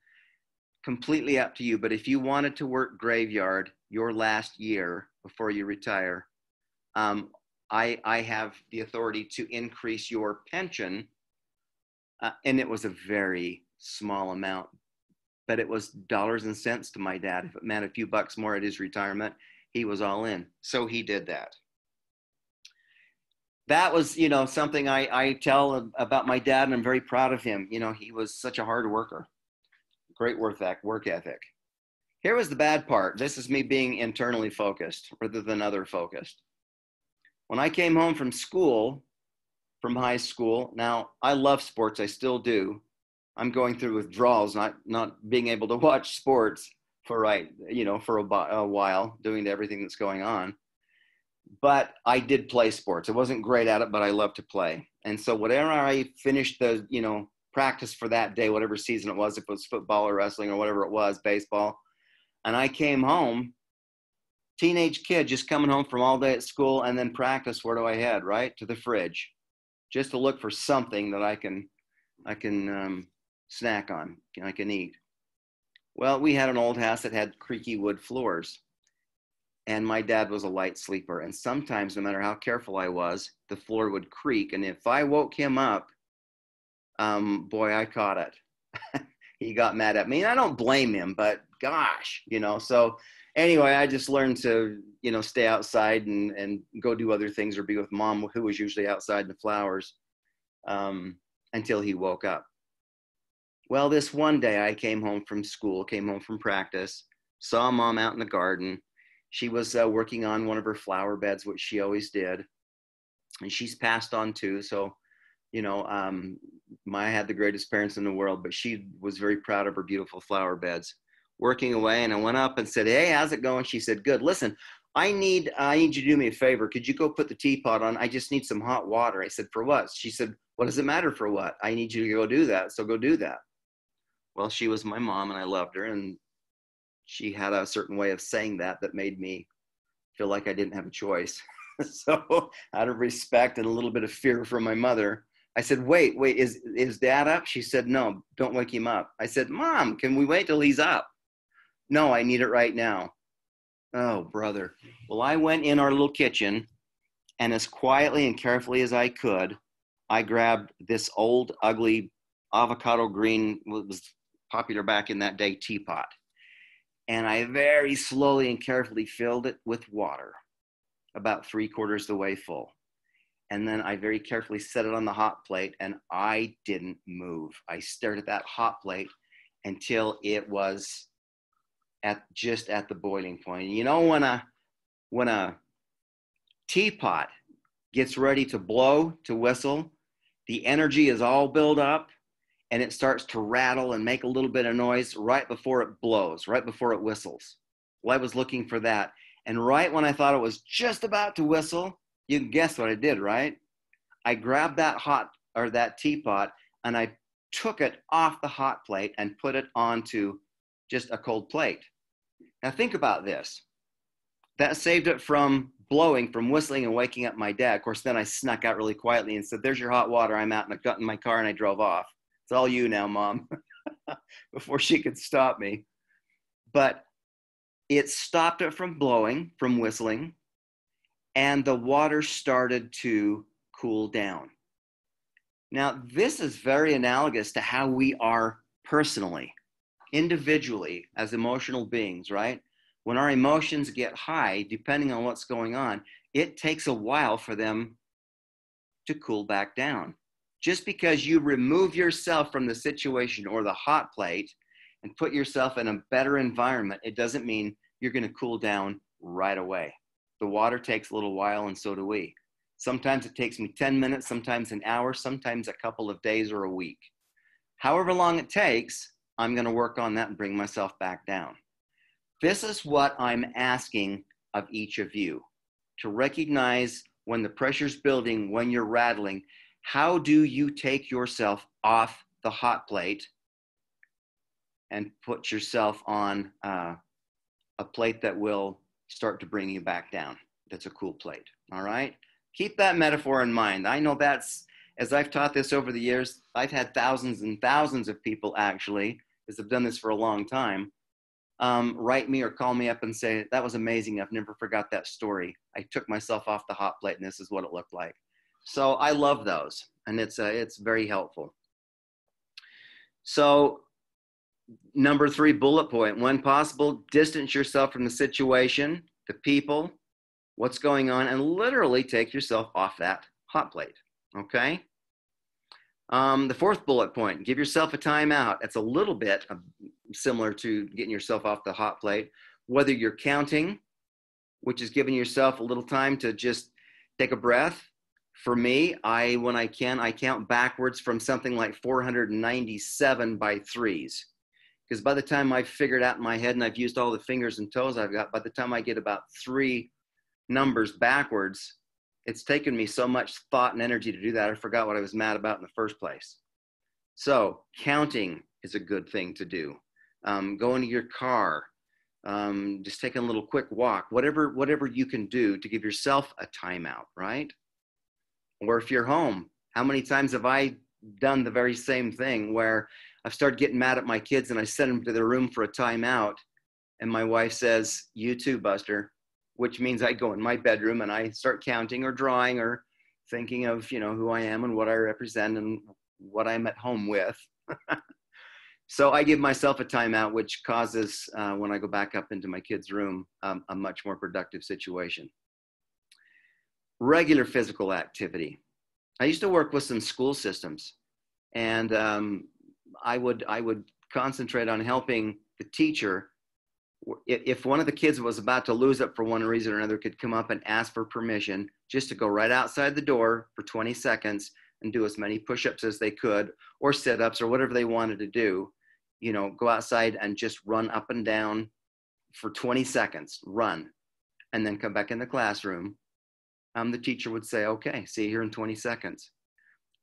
completely up to you, but if you wanted to work graveyard your last year before you retire, I have the authority to increase your pension. And it was a very small amount, but it was dollars and cents to my dad. If it meant a few bucks more at his retirement, he was all in. So he did that. That was, you know, something I tell about my dad, and I'm very proud of him. You know, he was such a hard worker. Great work ethic. Here was the bad part. This is me being internally focused rather than other focused. When I came home from school, from high school, now I love sports. I still do. I'm going through withdrawals, not being able to watch sports for a while, doing everything that's going on. But I did play sports. I wasn't great at it, but I loved to play. And so whatever I finished the, you know, practice for that day, whatever season it was, if it was football or wrestling or whatever it was, baseball. And I came home, teenage kid just coming home from all day at school, and then practice. Where do I head? Right to the fridge, just to look for something that I can snack on, I can eat. Well, we had an old house that had creaky wood floors, and my dad was a light sleeper. And sometimes, no matter how careful I was, the floor would creak. And if I woke him up, boy, I caught it. He got mad at me. And I don't blame him, but gosh, you know. So anyway, I just learned to, you know, stay outside and go do other things or be with mom, who was usually outside in the flowers, until he woke up. Well, this one day I came home from practice, saw mom out in the garden. She was working on one of her flower beds, which she always did. And she's passed on too. So, you know, I had the greatest parents in the world, but she was very proud of her beautiful flower beds, working away. And I went up and said, hey, how's it going? She said, good. Listen, I need you to do me a favor. Could you go put the teapot on? I just need some hot water. I said, for what? She said, what does it matter for what? I need you to go do that. So go do that. Well, she was my mom, and I loved her. And she had a certain way of saying that made me feel like I didn't have a choice. So out of respect and a little bit of fear from my mother, I said, wait, is dad up? She said, no, don't wake him up. I said, Mom, can we wait till he's up? No, I need it right now. Oh, brother. Well, I went in our little kitchen, and as quietly and carefully as I could, I grabbed this old, ugly avocado green, what was popular back in that day, teapot. and I very slowly and carefully filled it with water, about 3/4 the way full. And then I very carefully set it on the hot plate, and I didn't move. I stared at that hot plate until it was just at the boiling point. You know, when a teapot gets ready to blow, to whistle, the energy is all built up and it starts to rattle and make a little bit of noise right before it blows, right before it whistles. Well, I was looking for that. And right when I thought it was just about to whistle, you can guess what I did, right? I grabbed that teapot and I took it off the hot plate and put it onto just a cold plate. Now think about this. That saved it from blowing, from whistling and waking up my dad. Of course, then I snuck out really quietly and said, "There's your hot water. I'm out," and I got in my car and I drove off. It's all you now, Mom, before she could stop me. But it stopped it from blowing, from whistling, and the water started to cool down. Now, this is very analogous to how we are personally, individually, as emotional beings, right? When our emotions get high, depending on what's going on, it takes a while for them to cool back down. Just because you remove yourself from the situation or the hot plate and put yourself in a better environment, it doesn't mean you're going to cool down right away. The water takes a little while, and so do we. Sometimes it takes me 10 minutes, sometimes an hour, sometimes a couple of days or a week. However long it takes, I'm going to work on that and bring myself back down. This is what I'm asking of each of you, to recognize when the pressure's building, when you're rattling. How do you take yourself off the hot plate and put yourself on a plate that will start to bring you back down? That's a cool plate, all right? Keep that metaphor in mind. I know that's, as I've taught this over the years, I've had thousands and thousands of people actually, because I've done this for a long time, write me or call me up and say, "That was amazing. I've never forgot that story. I took myself off the hot plate and this is what it looked like." So I love those, and it's very helpful. So number 3 bullet point, when possible, distance yourself from the situation, the people, what's going on, and literally take yourself off that hot plate, okay? The 4th bullet point, give yourself a timeout. It's a little bit similar to getting yourself off the hot plate, whether you're counting, which is giving yourself a little time to just take a breath. For me, when I count backwards from something like 497 by threes. Because by the time I've figured out in my head and I've used all the fingers and toes I've got, by the time I get about 3 numbers backwards, it's taken me so much thought and energy to do that, I forgot what I was mad about in the first place. So counting is a good thing to do. Go into your car, just taking a little quick walk, whatever you can do to give yourself a timeout, right? Or if you're home, how many times have I done the very same thing where I've started getting mad at my kids and I send them to their room for a timeout, and my wife says, "You too, Buster," which means I go in my bedroom and I start counting or drawing or thinking of, who I am and what I represent and what I'm at home with. So I give myself a timeout, which causes, when I go back up into my kid's room, a much more productive situation. Regular physical activity. I used to work with some school systems, and I would concentrate on helping the teacher. If one of the kids was about to lose it for one reason or another, could come up and ask for permission just to go right outside the door for 20 seconds and do as many push-ups as they could, or sit-ups, or whatever they wanted to do. Go outside and just run up and down for 20 seconds, run, and then come back in the classroom. The teacher would say, "Okay, see you here in 20 seconds.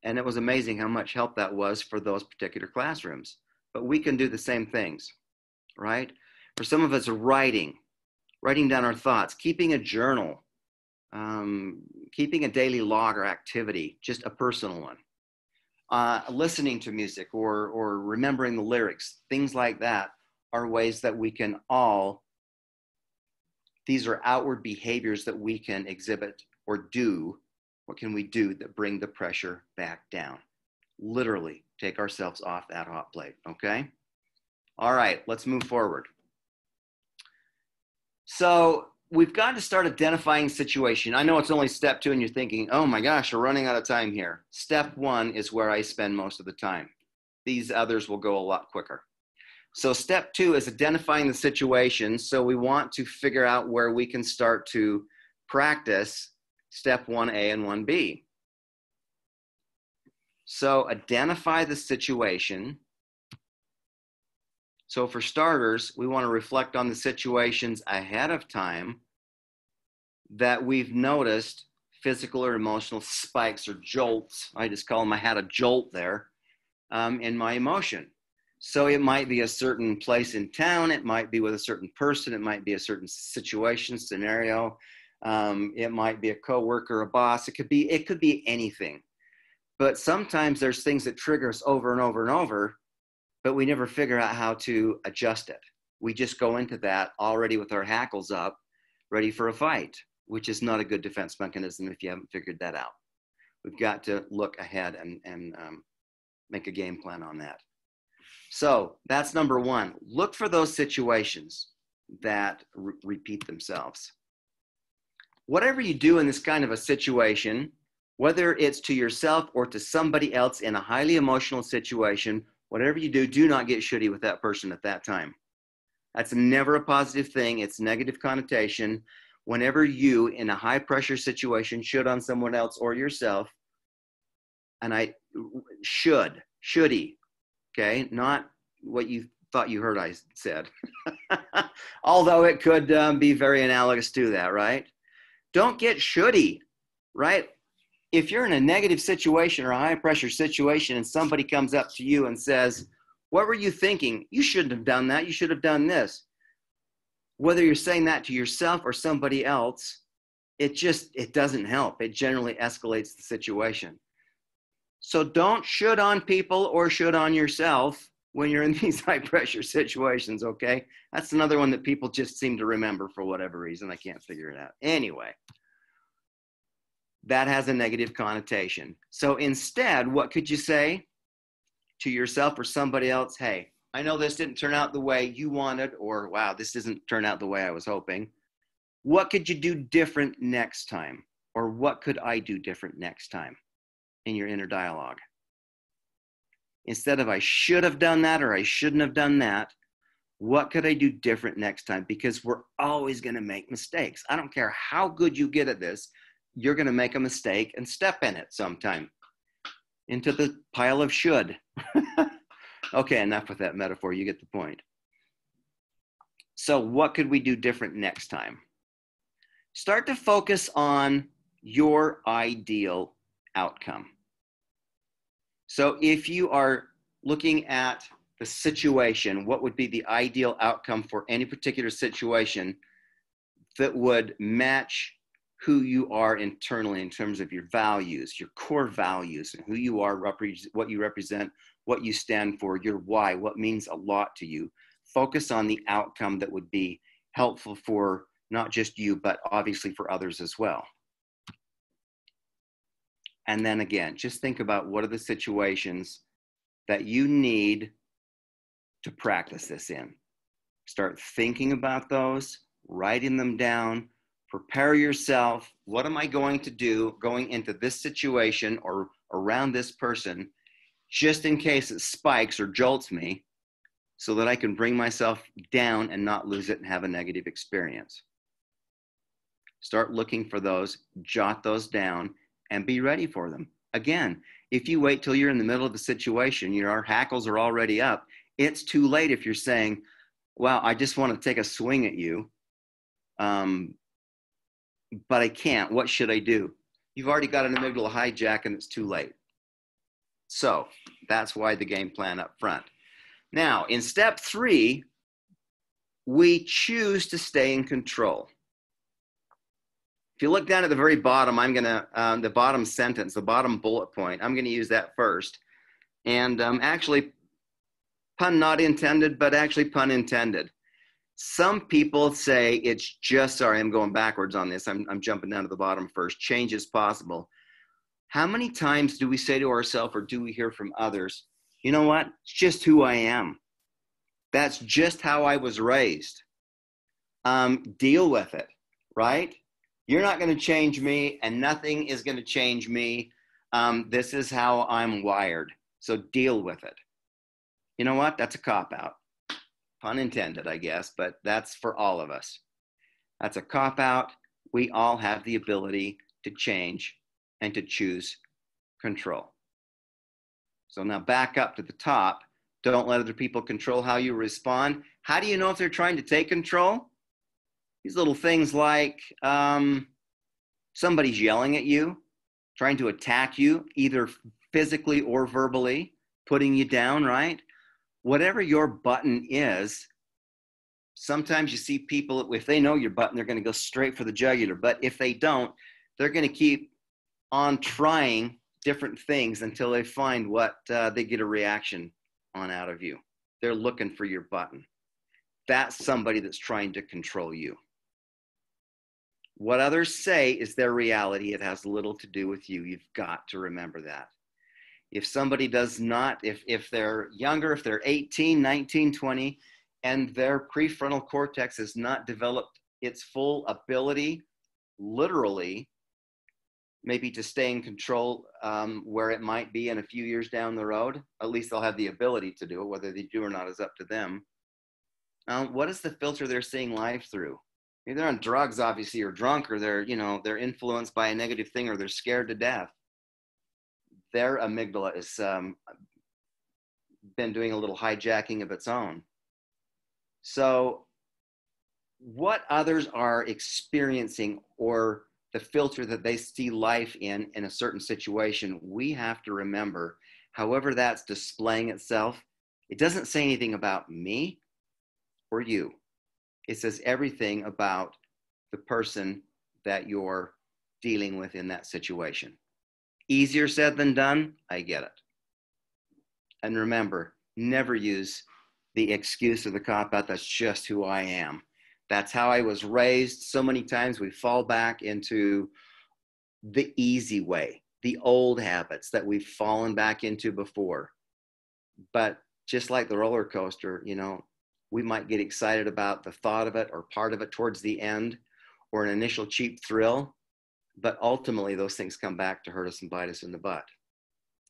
And it was amazing how much help that was for those particular classrooms. But we can do the same things, right? For some of us, writing down our thoughts, keeping a journal, keeping a daily log or activity, just a personal one, listening to music or remembering the lyrics, things like that are ways that we can these are outward behaviors that we can exhibit or do. What can we do that bring the pressure back down? Literally take ourselves off that hot plate, okay? All right, let's move forward. So we've got to start identifying situation. I know it's only step 2 and you're thinking, oh my gosh, we're running out of time here. Step 1 is where I spend most of the time. These others will go a lot quicker. So step 2 is identifying the situation. So we want to figure out where we can start to practice step 1A and 1B. So identify the situation. So for starters, we want to reflect on the situations ahead of time that we've noticed physical or emotional spikes or jolts. I just call them, I had a jolt there in my emotion. So it might be a certain place in town. It might be with a certain person. It might be a certain situation, scenario. It might be a coworker, a boss. It could be anything. But sometimes there's things that trigger us over and over and over, but we never figure out how to adjust it. We just go into that already with our hackles up, ready for a fight, which is not a good defense mechanism if you haven't figured that out. We've got to look ahead and make a game plan on that. So that's number 1. Look for those situations that repeat themselves. Whatever you do in this kind of a situation, whether it's to yourself or to somebody else in a highly emotional situation, whatever you do, do not get shitty with that person at that time. That's never a positive thing. It's negative connotation. Whenever you, in a high pressure situation, should on someone else or yourself, and shouldy, okay? Not what you thought you heard I said. Although it could be very analogous to that, right? Don't get shouldy, right? If you're in a negative situation or a high pressure situation and somebody comes up to you and says, what were you thinking? You shouldn't have done that. You should have done this. Whether you're saying that to yourself or somebody else, it doesn't help. It generally escalates the situation. So don't should on people or should on yourself when you're in these high pressure situations, okay? That's another one that people just seem to remember for whatever reason. I can't figure it out. Anyway, that has a negative connotation. So instead, what could you say to yourself or somebody else? Hey, I know this didn't turn out the way you wanted, or wow, this doesn't turn out the way I was hoping. What could you do different next time? Or what could I do different next time in your inner dialogue? Instead of I should have done that or I shouldn't have done that, what could I do different next time? Because we're always going to make mistakes. I don't care how good you get at this, you're going to make a mistake and step in it sometime into the pile of should. Okay, enough with that metaphor. You get the point. So what could we do different next time? Start to focus on your ideal outcome. So if you are looking at the situation, what would be the ideal outcome for any particular situation that would match who you are internally in terms of your values, your core values, and who you are, what you represent, what you stand for, your why, what means a lot to you. Focus on the outcome that would be helpful for not just you, but obviously for others as well. And then again, just think about what are the situations that you need to practice this in. Start thinking about those, writing them down, prepare yourself. What am I going to do going into this situation or around this person, just in case it spikes or jolts me, so that I can bring myself down and not lose it and have a negative experience. Start looking for those, jot those down, and be ready for them. Again, if you wait till you're in the middle of the situation, your hackles are already up, it's too late if you're saying, wow, I just want to take a swing at you, but I can't. What should I do? You've already got an amygdala hijack and it's too late. So that's why the game plan up front. Now, in step 3, we choose to stay in control. If you look down at the very bottom, I'm going to, the bottom sentence, the bottom bullet point, I'm going to use that first. And actually, pun not intended, but actually pun intended. Some people say it's just, sorry, I'm going backwards on this. I'm jumping down to the bottom first. Change is possible. How many times do we say to ourselves or do we hear from others, you know what? It's just who I am. That's just how I was raised. deal with it, right? You're not going to change me, and nothing is going to change me. This is how I'm wired. So deal with it. You know what? That's a cop-out. Pun intended, I guess, but that's for all of us. That's a cop-out. We all have the ability to change and to choose control. So now back up to the top. Don't let other people control how you respond. How do you know if they're trying to take control? These little things like somebody's yelling at you, trying to attack you, either physically or verbally, putting you down, right? Whatever your button is, sometimes you see people, if they know your button, they're going to go straight for the jugular. But if they don't, they're going to keep on trying different things until they find what they get a reaction on out of you. They're looking for your button. That's somebody that's trying to control you. What others say is their reality. It has little to do with you. You've got to remember that. If somebody does not, if they're younger, if they're 18, 19, 20, and their prefrontal cortex has not developed its full ability, literally, maybe to stay in control where it might be in a few years down the road, at least they'll have the ability to do it. Whether they do or not is up to them. What is the filter they're seeing life through? Maybe they're on drugs, obviously, or drunk, or they're influenced by a negative thing, or they're scared to death. Their amygdala has been doing a little hijacking of its own. So what others are experiencing, or the filter that they see life in a certain situation, we have to remember, however that's displaying itself, it doesn't say anything about me or you. It says everything about the person that you're dealing with in that situation. Easier said than done, I get it. And remember, never use the excuse or the cop-out, that's just who I am. That's how I was raised. So many times we fall back into the easy way, the old habits that we've fallen back into before. But just like the roller coaster, we might get excited about the thought of it or part of it towards the end, or an initial cheap thrill. But ultimately, those things come back to hurt us and bite us in the butt.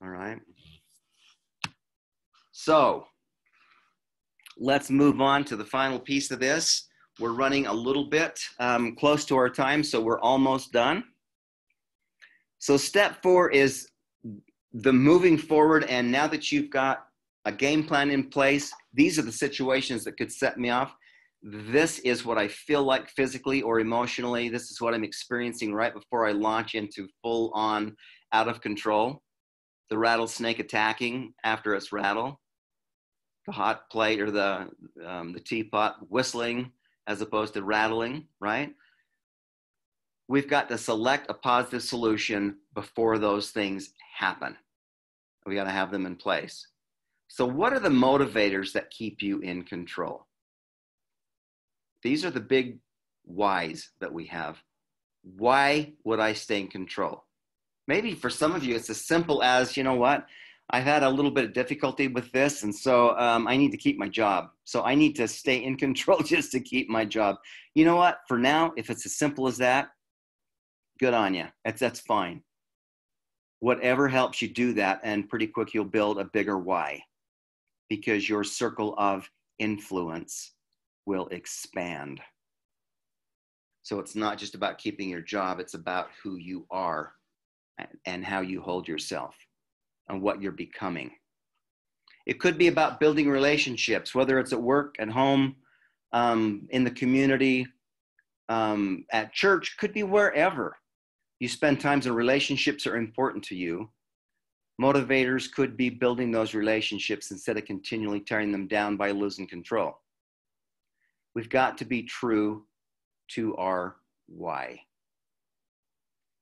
All right. So let's move on to the final piece of this. We're running a little bit close to our time, so we're almost done. So step 4 is the moving forward. And now that you've got a game plan in place, these are the situations that could set me off. This is what I feel like physically or emotionally. This is what I'm experiencing right before I launch into full on out of control. The rattlesnake attacking after its rattle. The hot plate or the teapot whistling as opposed to rattling, right? We've got to select a positive solution before those things happen. We got to have them in place. So what are the motivators that keep you in control? These are the big whys that we have. Why would I stay in control? Maybe for some of you, it's as simple as, you know what? I've had a little bit of difficulty with this, and so I need to keep my job. So I need to stay in control just to keep my job. You know what? For now, if it's as simple as that, good on you. That's fine. Whatever helps you do that, and pretty quick you'll build a bigger why, because your circle of influence will expand. So it's not just about keeping your job, it's about who you are and how you hold yourself and what you're becoming. It could be about building relationships, whether it's at work, at home, in the community, at church, could be wherever. You spend times in relationships that are important to you. Motivators could be building those relationships instead of continually tearing them down by losing control. We've got to be true to our why.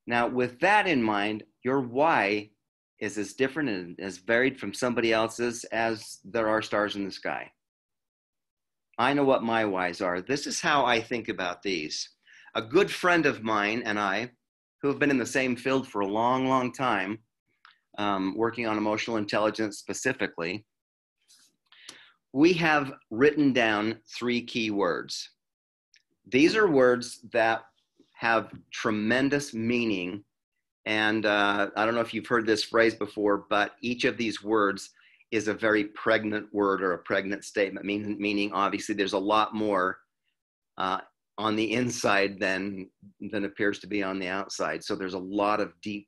Now, with that in mind, your why is as different and as varied from somebody else's as there are stars in the sky. I know what my whys are. This is how I think about these. A good friend of mine and I, who have been in the same field for a long, long time, working on emotional intelligence specifically, we have written down 3 key words. These are words that have tremendous meaning. And I don't know if you've heard this phrase before, but each of these words is a very pregnant word or a pregnant statement, meaning obviously there's a lot more on the inside than appears to be on the outside. So there's a lot of deep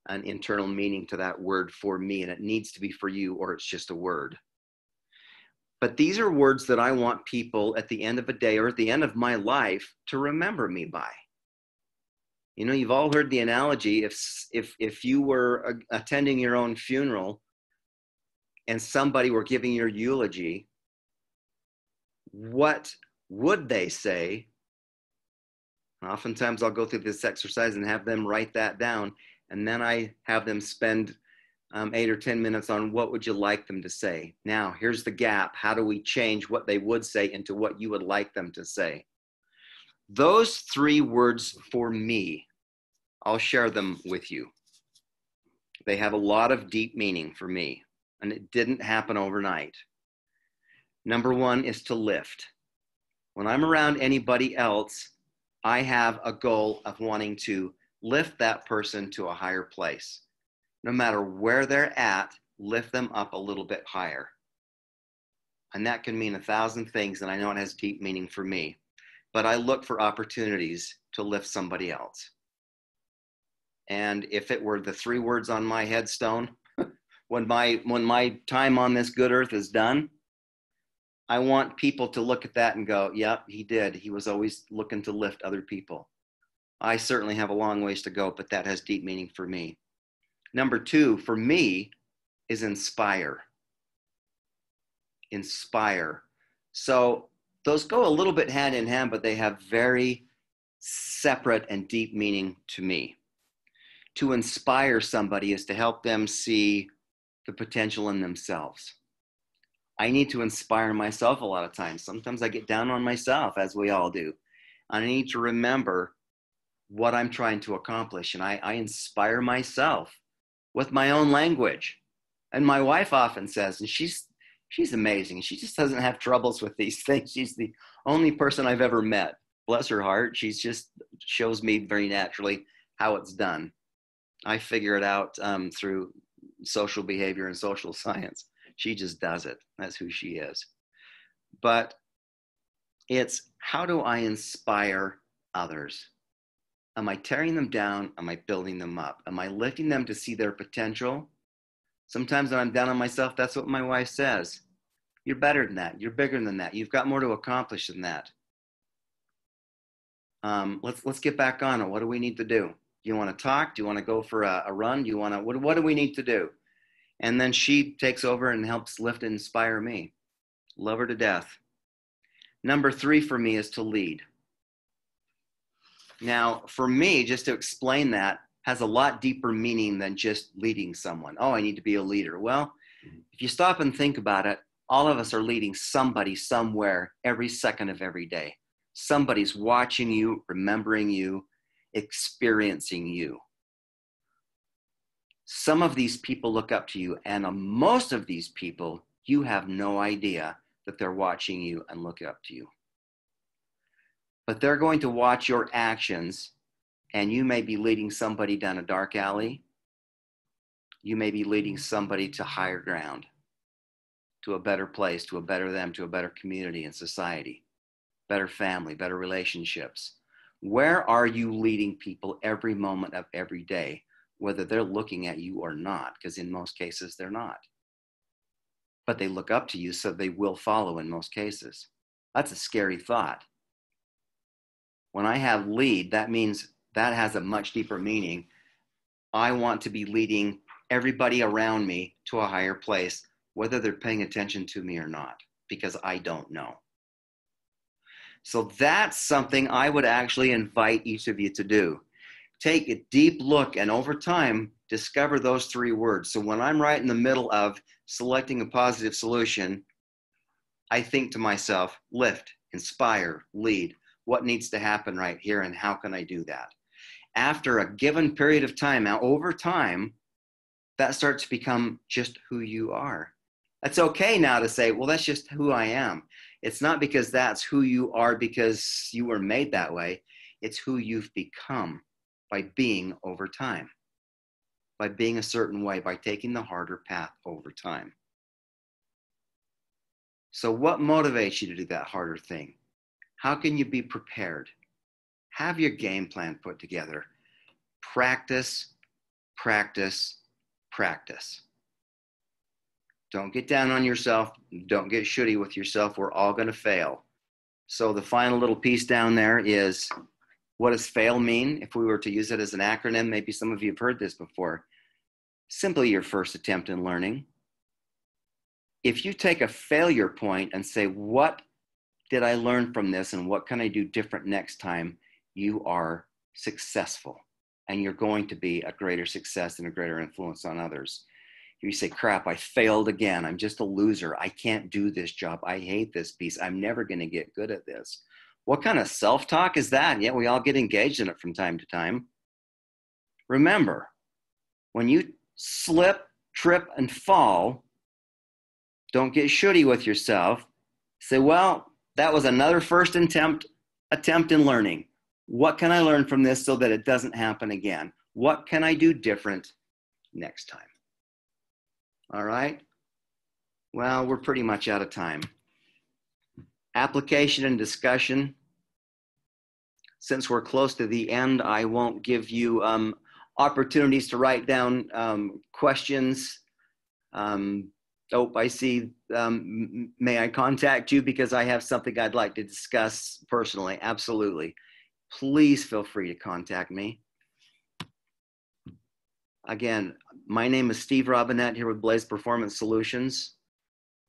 and internal meaning to that word for me, and it needs to be for you, or it's just a word. But these are words that I want people at the end of a day or at the end of my life to remember me by. You know, you've all heard the analogy, if you were attending your own funeral and somebody were giving your eulogy, what would they say? Oftentimes I'll go through this exercise and have them write that down, and then I have them spend 8 or 10 minutes on what would you like them to say. Now, here's the gap. How do we change what they would say into what you would like them to say? Those 3 words for me, I'll share them with you. They have a lot of deep meaning for me, and it didn't happen overnight. Number 1 is to lift. When I'm around anybody else, I have a goal of wanting to lift that person to a higher place. No matter where they're at, lift them up a little bit higher. And that can mean 1,000 things, and I know it has deep meaning for me. But I look for opportunities to lift somebody else. And if it were the 3 words on my headstone, when my time on this good earth is done, I want people to look at that and go, yep, he did. He was always looking to lift other people. I certainly have a long ways to go, but that has deep meaning for me. Number 2, for me, is inspire. Inspire. So those go a little bit hand in hand, but they have very separate and deep meaning to me. To inspire somebody is to help them see the potential in themselves. I need to inspire myself a lot of times. Sometimes I get down on myself, as we all do. I need to remember what I'm trying to accomplish, and I inspire myself with my own language. And my wife often says, and she's amazing. She just doesn't have troubles with these things. She's the only person I've ever met. Bless her heart. She's just shows me very naturally how it's done. I figure it out through social behavior and social science. She just does it. That's who she is. But it's, how do I inspire others? Am I tearing them down? Am I building them up? Am I lifting them to see their potential? Sometimes when I'm down on myself, that's what my wife says. You're better than that. You're bigger than that. You've got more to accomplish than that. Let's get back on it. What do we need to do? Do you want to talk? Do you want to go for a run? Do you want to, what do we need to do? And then she takes over and helps lift and inspire me. Love her to death. Number 3 for me is to lead. Now, for me, just to explain that, has a lot deeper meaning than just leading someone. Oh, I need to be a leader. Well, if you stop and think about it, all of us are leading somebody somewhere every second of every day. Somebody's watching you, remembering you, experiencing you. Some of these people look up to you, and most of these people, you have no idea that they're watching you and look up to you. But they're going to watch your actions, and you may be leading somebody down a dark alley. You may be leading somebody to higher ground, to a better place, to a better them, to a better community and society, better family, better relationships. Where are you leading people every moment of every day, whether they're looking at you or not? Because in most cases, they're not. But they look up to you, so they will follow in most cases. That's a scary thought. When I have lead, that means that has a much deeper meaning. I want to be leading everybody around me to a higher place, whether they're paying attention to me or not, because I don't know. So that's something I would actually invite each of you to do. Take a deep look and over time, discover those 3 words. So when I'm right in the middle of selecting a positive solution, I think to myself, lift, inspire, lead. What needs to happen right here, and how can I do that? After a given period of time, now over time, that starts to become just who you are. That's okay now to say, well, that's just who I am. It's not because that's who you are because you were made that way. It's who you've become by being over time, by being a certain way, by taking the harder path over time. So what motivates you to do that harder thing? How can you be prepared? Have your game plan put together. Practice, practice, practice. Don't get down on yourself. Don't get shitty with yourself. We're all going to fail. So the final little piece down there is, what does fail mean? If we were to use it as an acronym, maybe some of you have heard this before. Simply your first attempt in learning. If you take a failure point and say, what did I learn from this and what can I do different next time? You are successful and you're going to be a greater success and a greater influence on others. You say, crap, I failed again. I'm just a loser. I can't do this job. I hate this piece. I'm never going to get good at this. What kind of self-talk is that? Yeah, we all get engaged in it from time to time. Remember, when you slip, trip, and fall, don't get shitty with yourself. Say, well, that was another first attempt in learning. What can I learn from this so that it doesn't happen again? What can I do different next time? All right. Well, we're pretty much out of time. Application and discussion. Since we're close to the end, I won't give you opportunities to write down questions. I see. May I contact you because I have something I'd like to discuss personally? Absolutely. Please feel free to contact me. Again, my name is Steve Robinette here with Blaze Performance Solutions.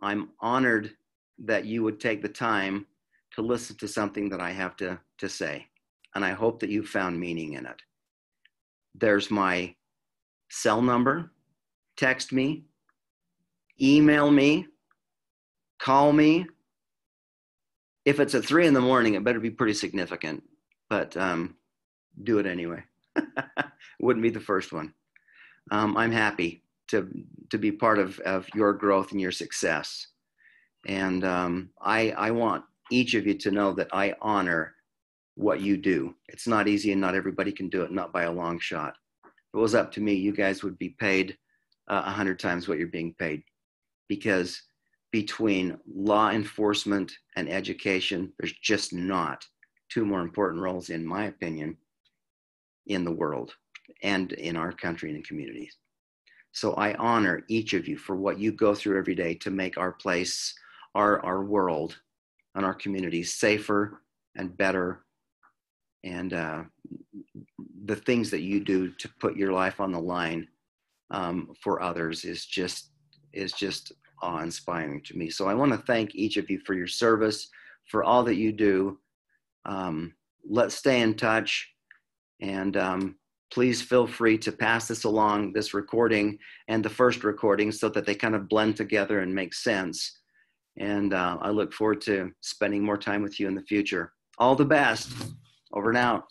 I'm honored that you would take the time to listen to something that I have to say. And I hope that you found meaning in it. There's my cell number. Text me, email me, call me. If it's at 3 a.m, it better be pretty significant, but do it anyway. Wouldn't be the first one. I'm happy to be part of your growth and your success. And I want each of you to know that I honor what you do. It's not easy and not everybody can do it, not by a long shot. If it was up to me, you guys would be paid 100 times what you're being paid, because between law enforcement and education, there's just not two more important roles, in my opinion, in the world and in our country and communities. So I honor each of you for what you go through every day to make our place, our world, and our communities safer and better. And the things that you do to put your life on the line for others is just awe-inspiring to me. So I want to thank each of you for your service, for all that you do. Let's stay in touch, and please feel free to pass this along, this recording and the first recording, so that they kind of blend together and make sense. And I look forward to spending more time with you in the future. All the best. Over and out.